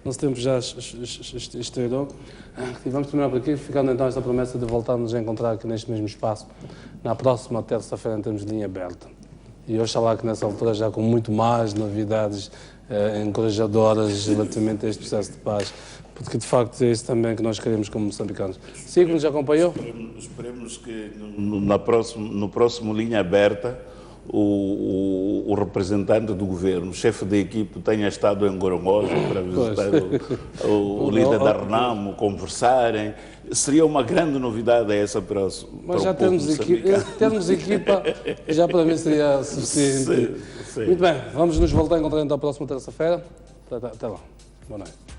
Nosso tempo já estourou. E vamos terminar por aqui, ficando então esta promessa de voltarmos a encontrar aqui neste mesmo espaço na próxima terça-feira em termos de linha aberta. E oxalá que nessa altura já com muito mais novidades encorajadoras relativamente a este processo de paz, porque de facto é isso também que nós queremos como moçambicanos. Sigo, nos acompanhou? Esperemos que no próximo Linha Aberta o representante do governo, o chefe da equipe, tenha estado em Gorongosa para visitar o líder da Renamo, conversarem. Seria uma grande novidade essa para o Mas já termos equipa, já para mim seria suficiente. Sim. Muito bem, vamos nos voltar a encontrar então a próxima terça-feira. Até lá. Boa noite.